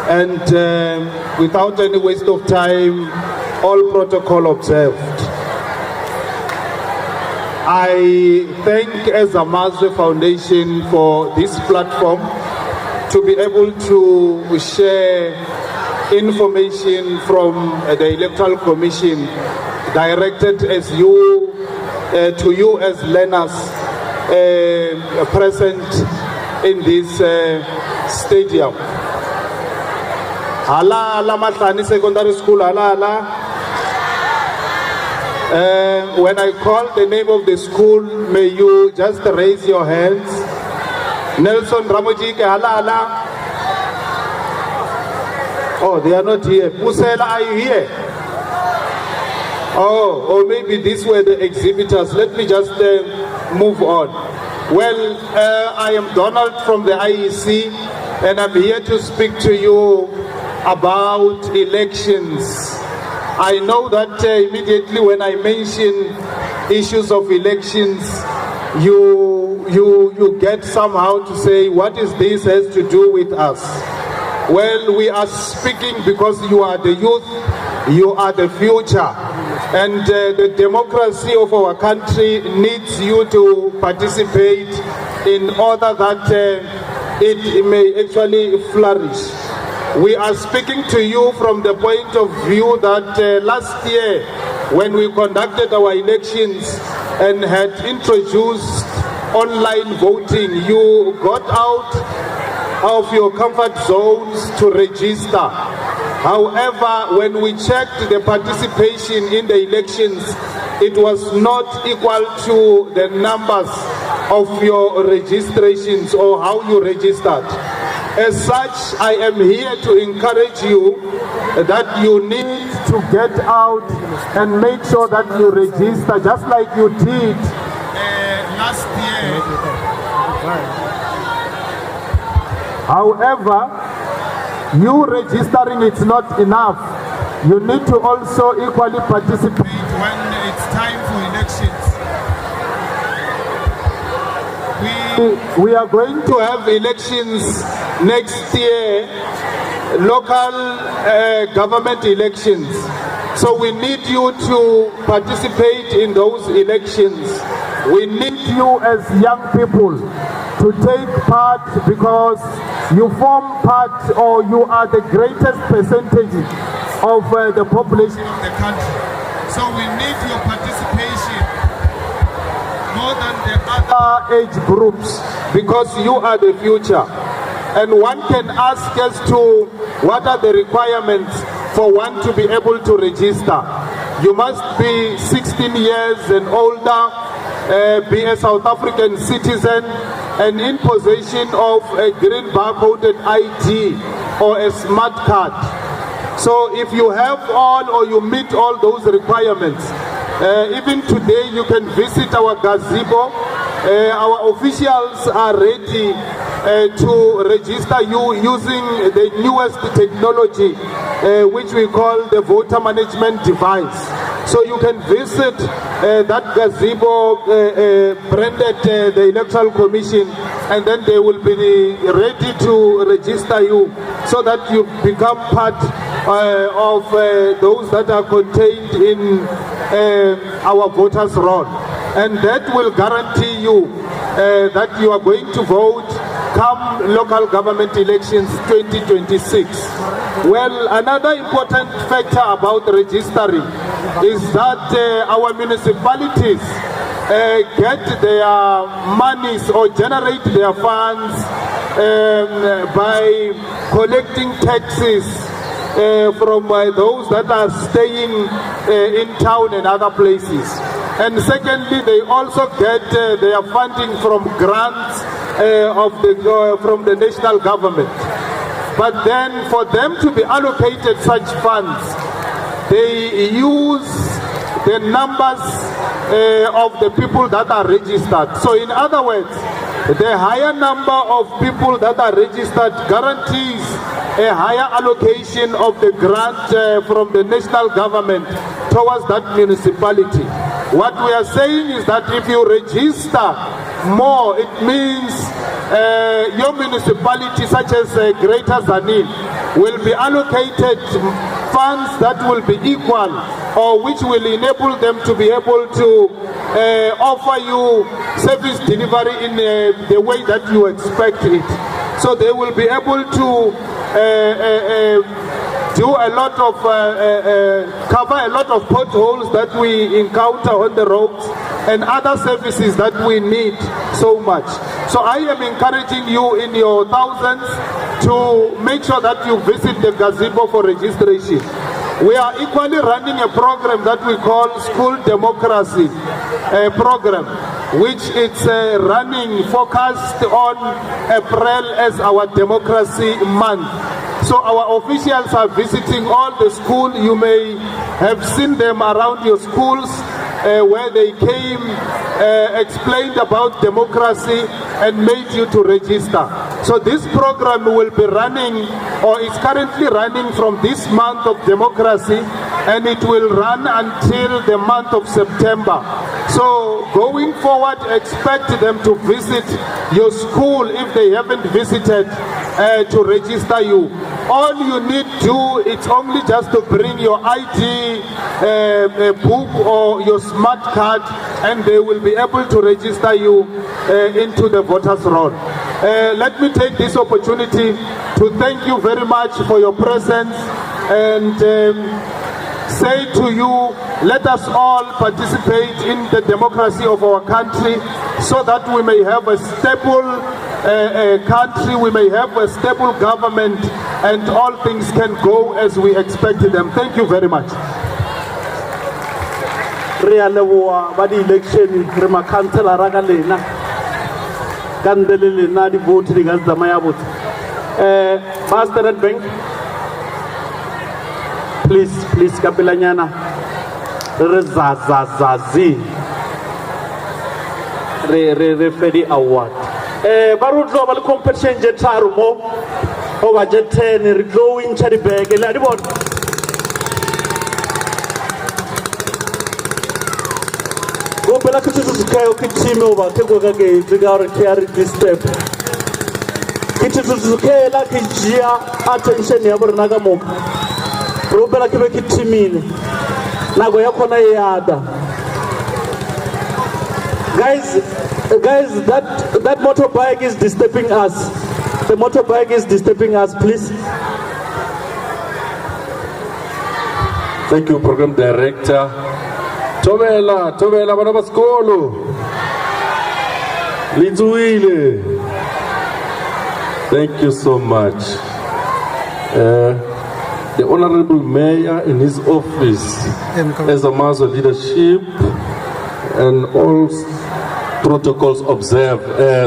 Speaker 2: and without any waste of time, all protocol observed. I thank Ezamazwe Foundation for this platform to be able to share information from the Electoral Commission directed as you to you as learners present in this stadium. Hala Matlani Secondary School, hala. When I call the name of the school, may you just raise your hands. Nelson Ramojike, hala. Oh, they are not here. Pusela, are you here? Oh, or maybe these were the exhibitors. Let me just move on. Well, I am Donald from the IEC, and I'm here to speak to you about elections. I know that immediately when I mention issues of elections, you get somehow to say, what is this has to do with us? Well, we are speaking because you are the youth, you are the future, and the democracy of our country needs you to participate in order that it may actually flourish. We are speaking to you from the point of view that last year, when we conducted our elections and had introduced online voting, you got out of your comfort zones to register. However, when we checked the participation in the elections, it was not equal to the numbers of your registrations or how you registered. As such, I am here to encourage you that you need to get out and make sure that you register just like you did last year. However, you registering is not enough. You need to also equally participate when it's time for elections. We are going to have elections next year, local government elections. So we need you to participate in those elections. We need you as young people to take part because you form part or you are the greatest percentage of the population of the country. So we need your participation more than the other age groups because you are the future. And one can ask as to what are the requirements for one to be able to register. You must be 16 years and older.
Speaker 15: be a South African citizen and in possession of a green barcoded ID or a smart card. So if you have all or you meet all those requirements, even today you can visit our gazebo. Our officials are ready to register you using the newest technology, which we call the voter management device. So you can visit that gazebo branded the Electoral Commission, and then they will be ready to register you so that you become part of those that are contained in our voters' roll. And that will guarantee you that you are going to vote come local government elections 2026. Well, another important factor about registering is that our municipalities get their monies or generate their funds by collecting taxes from those that are staying in town and other places. And secondly, they also get their funding from grants from the national government. But then for them to be allocated such funds, they use the numbers of the people that are registered. So in other words, the higher number of people that are registered guarantees a higher allocation of the grant from the national government towards that municipality. What we are saying is that if you register more, it means your municipality, such as Greater Zanin, will be allocated funds that will be equal or which will enable them to be able to offer you service delivery in the way that you expect it. So they will be able to do a lot of cover a lot of potholes that we encounter on the roads and other services that we need so much. So I am encouraging you in your thousands to make sure that you visit the gazebo for registration. We are equally running a program that we call School Democracy program, which is running focused on April as our Democracy Month. So our officials are visiting all the schools. You may have seen them around your schools where they came, explained about democracy and made you to register. So this program will be running, or is currently running, from this month of democracy, and it will run until the month of September. So going forward, expect them to visit your school if they haven't visited to register you. All you need to do, it's only just to bring your ID book or your smart card, and they will be able to register you into the voters' roll. Let me take this opportunity to thank you very much for your presence and say to you, let us all participate in the democracy of our country so that we may have a stable country, we may have a stable government, and all things can go as we expected them. Thank you very much.
Speaker 13: Election rema councillor raga lena kandele lena di vote di gas damaya vote Master Bank, please kapelanyana rezazazazi re fedi award barutlo ba le competition je tharu mo o ba je 10 re go win chari bag la di bona go bela ke tshotse kayo ke team o ba ke go ka ke tsika re carry this step ke tshotse ke la ke jia attention ya borna ka mo go bela ke be ke teamile nago ya khona yada guys that motorbike is disturbing us. The motorbike is disturbing us, please.
Speaker 16: Thank you, Program Director. Tobela bana ba sekolo. Litsuile. Thank you so much. The Honorable Mayor in his office, Ezamazwe leadership, and all protocols observed.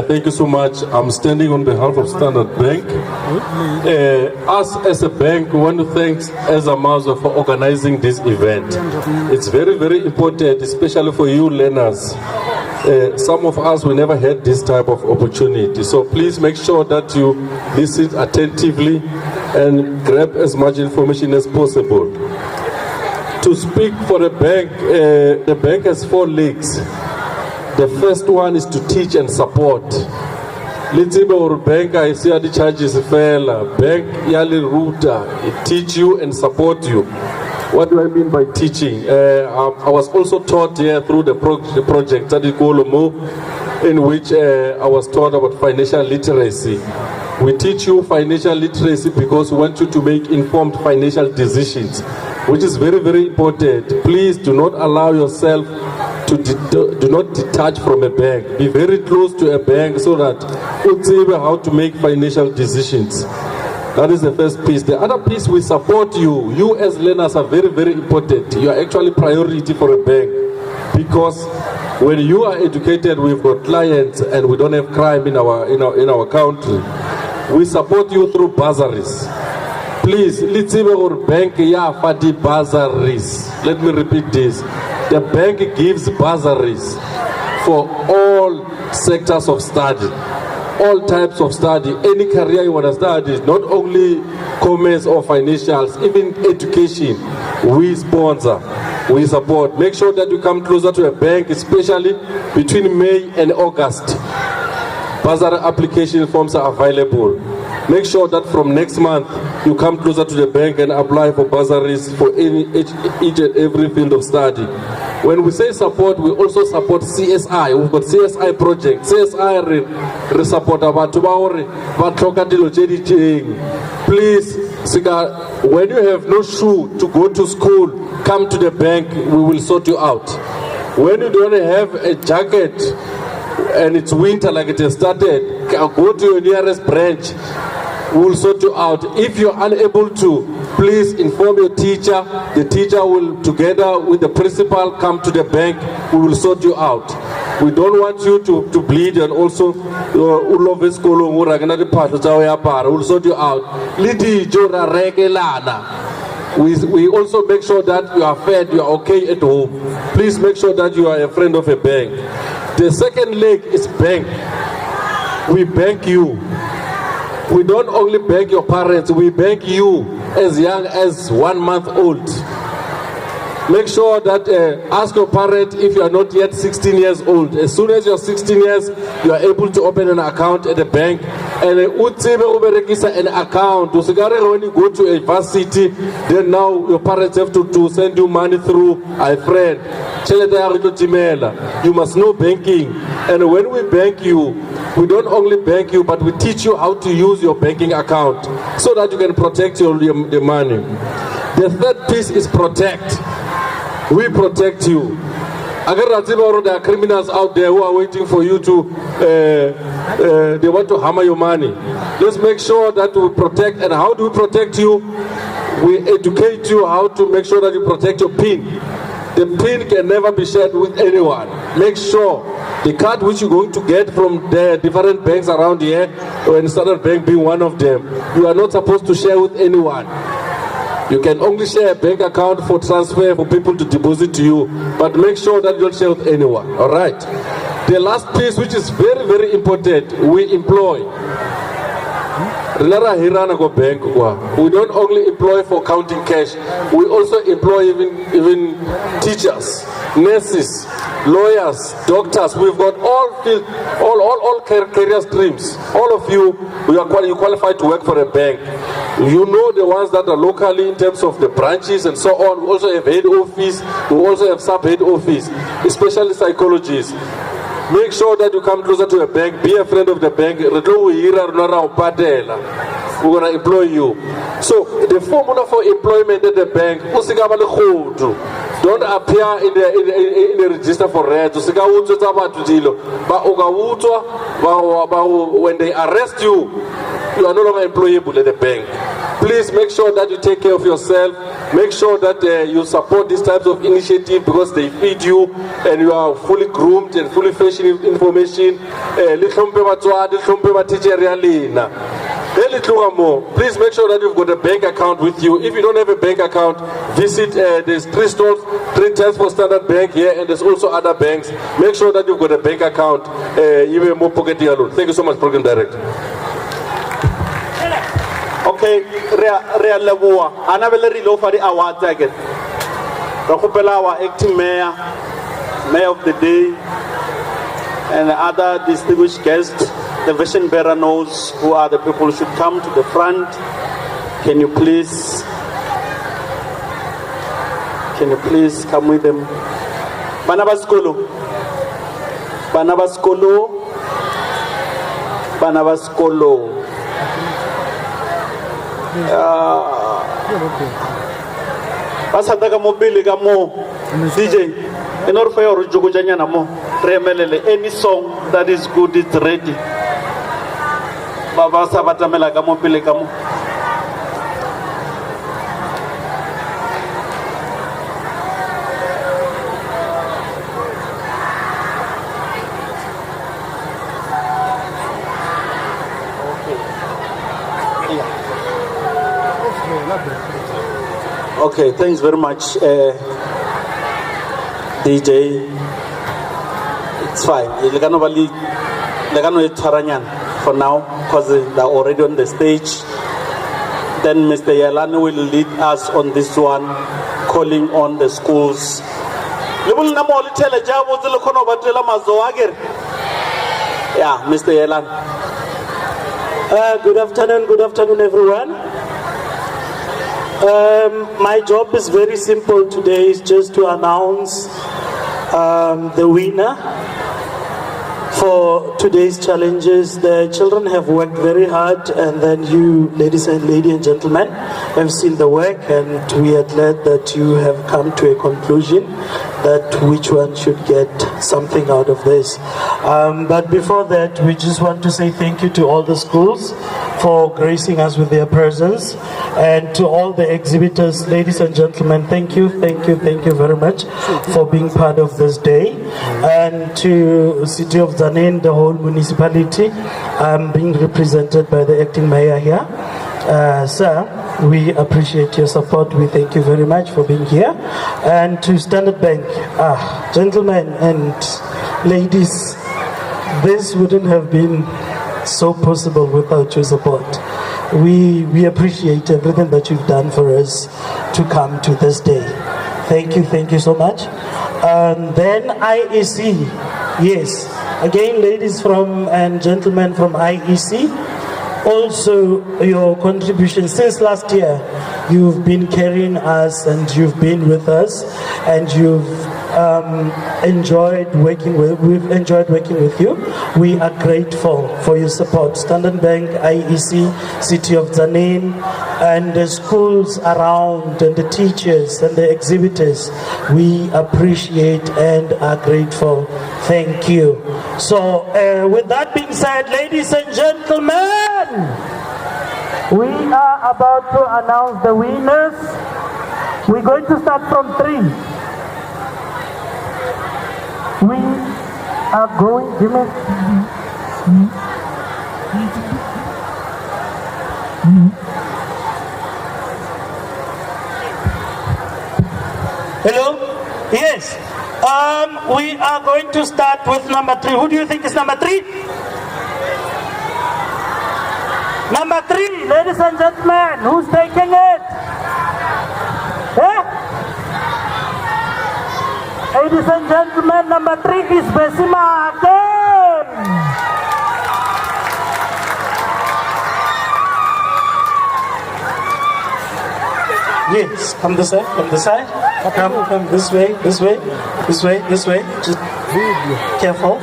Speaker 16: Thank you so much. I'm standing on behalf of Standard Bank. Us as a bank, we want to thank Ezamazwe for organizing this event. It's very, very important, especially for you learners. Some of us, we never had this type of opportunity. So please make sure that you listen attentively and grab as much information as possible. To speak for the bank has 4 legs. The first one is to teach and support. Little or bank, I see the charges fella. Bank yali router, it teach you and support you. What do I mean by teaching? I was also taught here through the project in which I was taught about financial literacy. We teach you financial literacy because we want you to make informed financial decisions, which is very, very important. Please do not allow yourself to do not detach from a bank. Be very close to a bank so that you know how to make financial decisions. That is the first piece. The other piece, we support you. You as learners are very, very important. You are actually priority for a bank, because when you are educated, we've got clients and we don't have crime in our country. We support you through bursaries. Please, bank bursaries. Let me repeat this. The bank gives bursaries for all sectors of study, all types of study, any career you want to study, not only commerce or financials, even education. We sponsor, we support. Make sure that you come closer to a bank, especially between May and August. Bursary application forms are available. Make sure that from next month you come closer to the bank and apply for bursaries for each and every field of study. When we say support, we also support CSI. We've got CSI project. CSI we support about please, when you have no shoe to go to school, come to the bank, we will sort you out. When you don't have a jacket and it's winter like it has started, go to your nearest branch, we will sort you out. If you're unable to, please inform your teacher. The teacher will, together with the principal, come to the bank. We will sort you out. We don't want you to bleed, and also we'll sort you out. We also make sure that you are fed, you are okay at home. Please make sure that you are a friend of a bank. The second leg is bank. We bank you. We don't only bank your parents, we bank you as young as 1 month old. Make sure that ask your parent if you are not yet 16 years old. As soon as you're 16 years, you are able to open an account at the bank. And an account. When you go to a varsity, then now your parents have to send you money through a friend. You must know banking. And when we bank you, we don't only bank you, but we teach you how to use your banking account so that you can protect your money. The third piece is protect. We protect you. There are criminals out there who are waiting for you to, they want to hammer your money. Let's make sure that we protect. And how do we protect you? We educate you how to make sure that you protect your PIN. The PIN can never be shared with anyone. Make sure the card which you're going to get from the different banks around here, and Standard Bank being one of them, you are not supposed to share with anyone. You can only share a bank account for transfer for people to deposit to you, but make sure that you don't share with anyone. All right. The last piece, which is very, very important, we employ. We don't only employ for counting cash, we also employ even teachers, nurses, lawyers, doctors. We've got all career streams. All of you, you qualified to work for a bank. You know the ones that are locally in terms of the branches and so on. We also have head office, we also have sub-head office, especially psychologists. Make sure that you come closer to a bank, be a friend of the bank. We're going to employ you. So the formula for employment at the bank, don't appear in the register for rent. When they arrest you, you are no longer employable at the bank. please make sure that you take care of yourself. Make sure that you support these types of initiatives because they feed you and you are fully groomed and fully fresh in information. Please make sure that you've got a bank account with you. If you don't have a bank account, visit, there's 3 stores, 3 times for Standard Bank here, and there's also other banks. Make sure that you've got a bank account. Even more pocketing alone. Thank you so much, Program Director.
Speaker 13: Okay, Rea Leboa, Anabella Rilo for the award again. Rakupela, acting mayor, mayor of the day, and other distinguished guests. The vision bearer knows who are the people who should come to the front. Can you please come with them? Banabaskolo. Basataka mobile gamo DJ in order for your jogojanya mo remelele any song that is good is ready. Baba sabatamela gamo pile gamo. Okay, thanks very much, DJ. It's fine. For now, because they're already on the stage. Then Mr. Yelani will lead us on this one, calling on the schools. Yeah, Mr. Yelani.
Speaker 17: Good afternoon, everyone. My job is very simple today. It's just to announce the winner for today's challenges. The children have worked very hard, and then you, ladies and gentlemen, have seen the work, and we are glad that you have come to a conclusion that which one should get something out of this. But before that, we just want to say thank you to all the schools for gracing us with their presence, and to all the exhibitors, ladies and gentlemen, thank you very much for being part of this day. And to City of Zanin, the whole municipality, being represented by the acting mayor here. Sir, we appreciate your support. We thank you very much for being here. And to Standard Bank, gentlemen and ladies, this wouldn't have been so possible without your support. We appreciate everything that you've done for us to come to this day. Thank you so much. And then IEC, yes, again, ladies and gentlemen from IEC, also your contribution since last year. You've been carrying us, and you've been with us, and you've enjoyed working with. We've enjoyed working with you. We are grateful for your support. Standard Bank, IEC, City of Zanin, and the schools around, and the teachers and the exhibitors. We appreciate and are grateful. Thank you. So, with that being said, ladies and gentlemen, we are about to announce the winners. We're going to start from 3. We are going, Hello? Yes. We are going to start with number 3. Who do you think is number 3? Number 3, ladies and gentlemen, who's taking it? Ladies and gentlemen, number 3 is Besima again. Yes, come this side, come this side. Come this way. Just careful.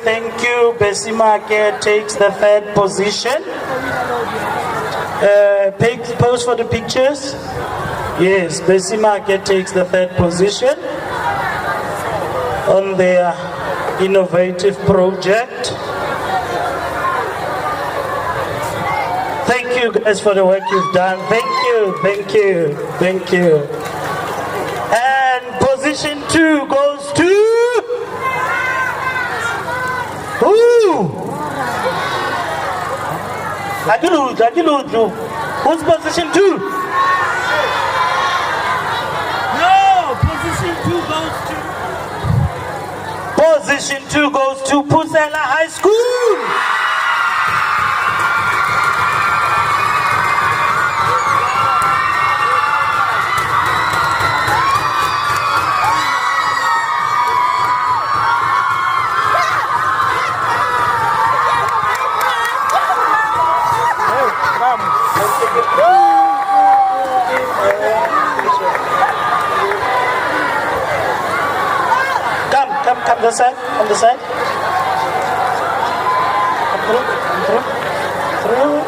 Speaker 17: Thank you. Besima Care takes the 3rd position. Pose for the pictures. Yes, Besimake takes the third position on their innovative project. Thank you guys for the work you've done. Thank you, thank you, thank you. And position 2 goes to... Who? Who's position 2? No, position 2 goes to... Position 2 goes to Pusela High School. Come this side, on the side. Through.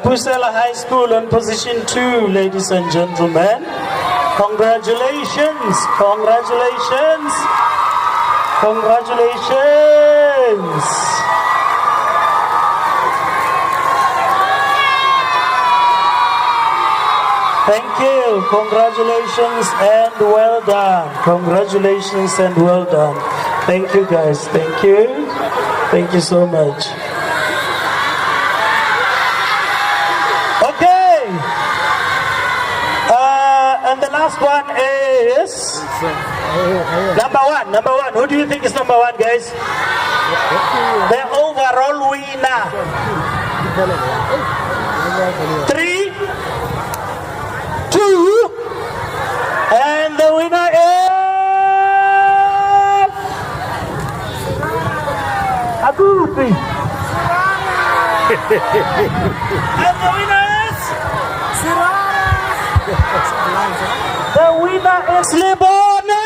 Speaker 17: Pusela High School on position 2, ladies and gentlemen. Congratulations, congratulations, congratulations. Thank you, congratulations and well done. Congratulations and well done. Thank you guys, thank you. Thank you so much. Okay. And the last one is number one. Who do you think is number 1, guys? The overall winner. 3, 2, and the winner is Aguti. And the winner is the winner is Libone.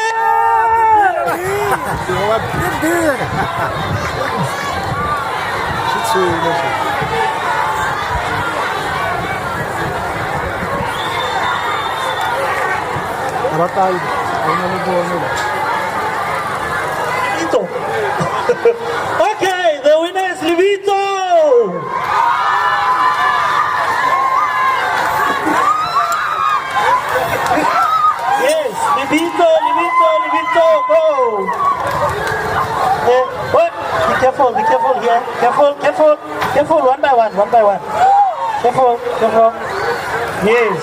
Speaker 17: Okay, the winner is Livito. Yes, Livito, go. What? Be careful here. Careful, one by one. Careful. Yes.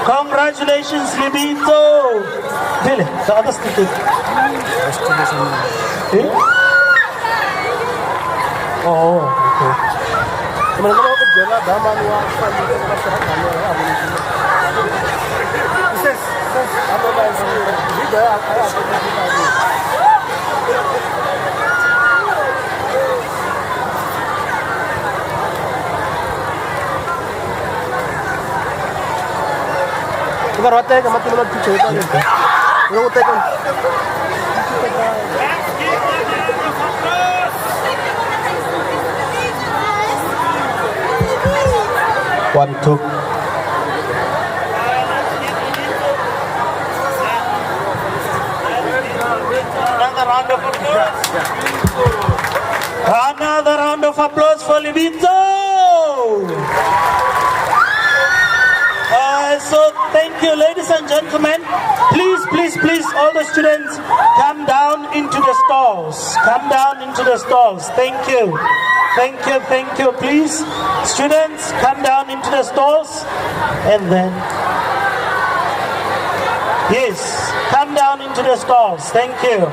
Speaker 17: Congratulations, Libito. Dile, the other stick. Oh, okay. One, two. Another round of applause for Libito. So thank you, ladies and gentlemen. Please, all the students come down into the stalls. Thank you. Please, students, come down into the stalls. And then, yes, come down into the stalls. Thank you.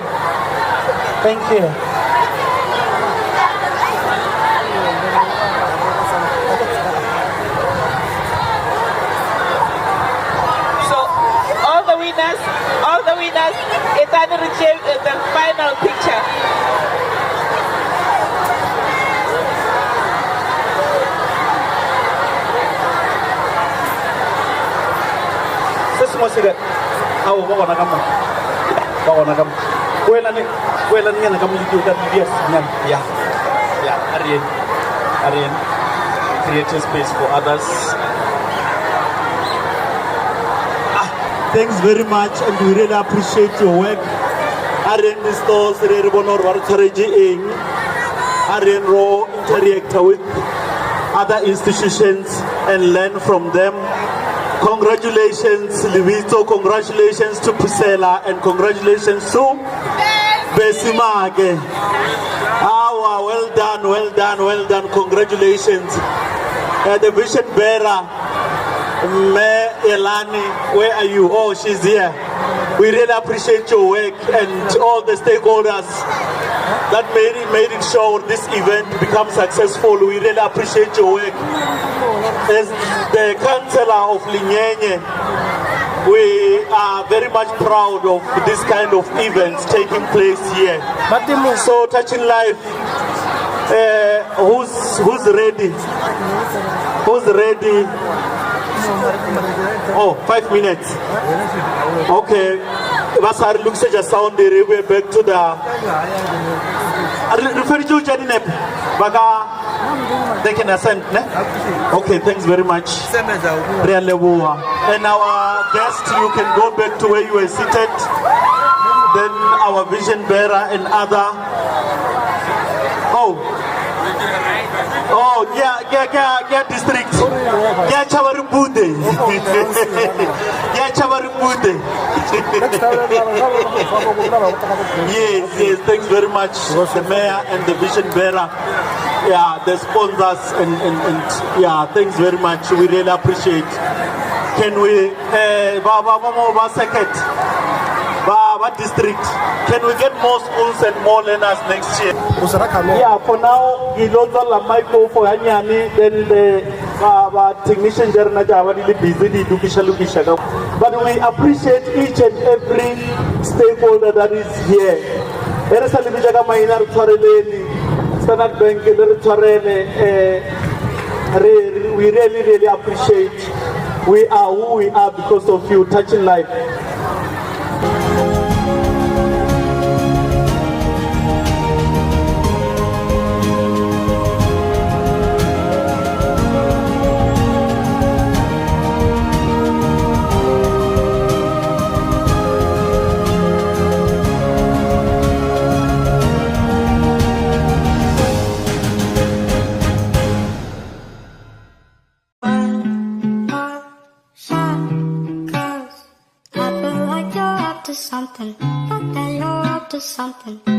Speaker 1: So, all the winners
Speaker 13: sigat awo ba wana kam ba wana kam kuela ni ngana kam lidu kan bias nyan ya Arien create a space for others. Thanks very much, and we really appreciate your work. Arien the stores re bonor war ing Arien ro interact with other institutions and learn from them. Congratulations, Livito, congratulations to Pusela, and congratulations to Besimage. Well done, congratulations. The vision bearer, Me Elani, where are you? Oh, she's here. We really appreciate your work and all the stakeholders that made it sure this event becomes successful. We really appreciate your work. As the councillor of Linyenye, we are very much proud of this kind of events taking place here. So touching life, who's ready? Who's ready? Oh, 5 minutes. Okay. Basari looks at just sound the way back to the refer to Janinep. Baga they can ascend, ne? Okay, thanks very much. And our guest, you can go back to where you were seated. Then our vision bearer and other. Oh, yeah, district. Yeah, Chavarumbude. Yeah, Chavarumbude. Yes, thanks very much, the mayor and the vision bearer. Yeah, the sponsors and yeah, thanks very much. We really appreciate. Can we, Baba second, Baba district, can we get more schools and more learners next year? Yeah, for now, we don't know Michael for Anyani, then the technician Jarnaja are really busy, but we appreciate each and every stakeholder that is here. There is a little bit of minor Standard Bank, we really appreciate. We are who we are because of you, touching life.
Speaker 18: Something, that you're up to something.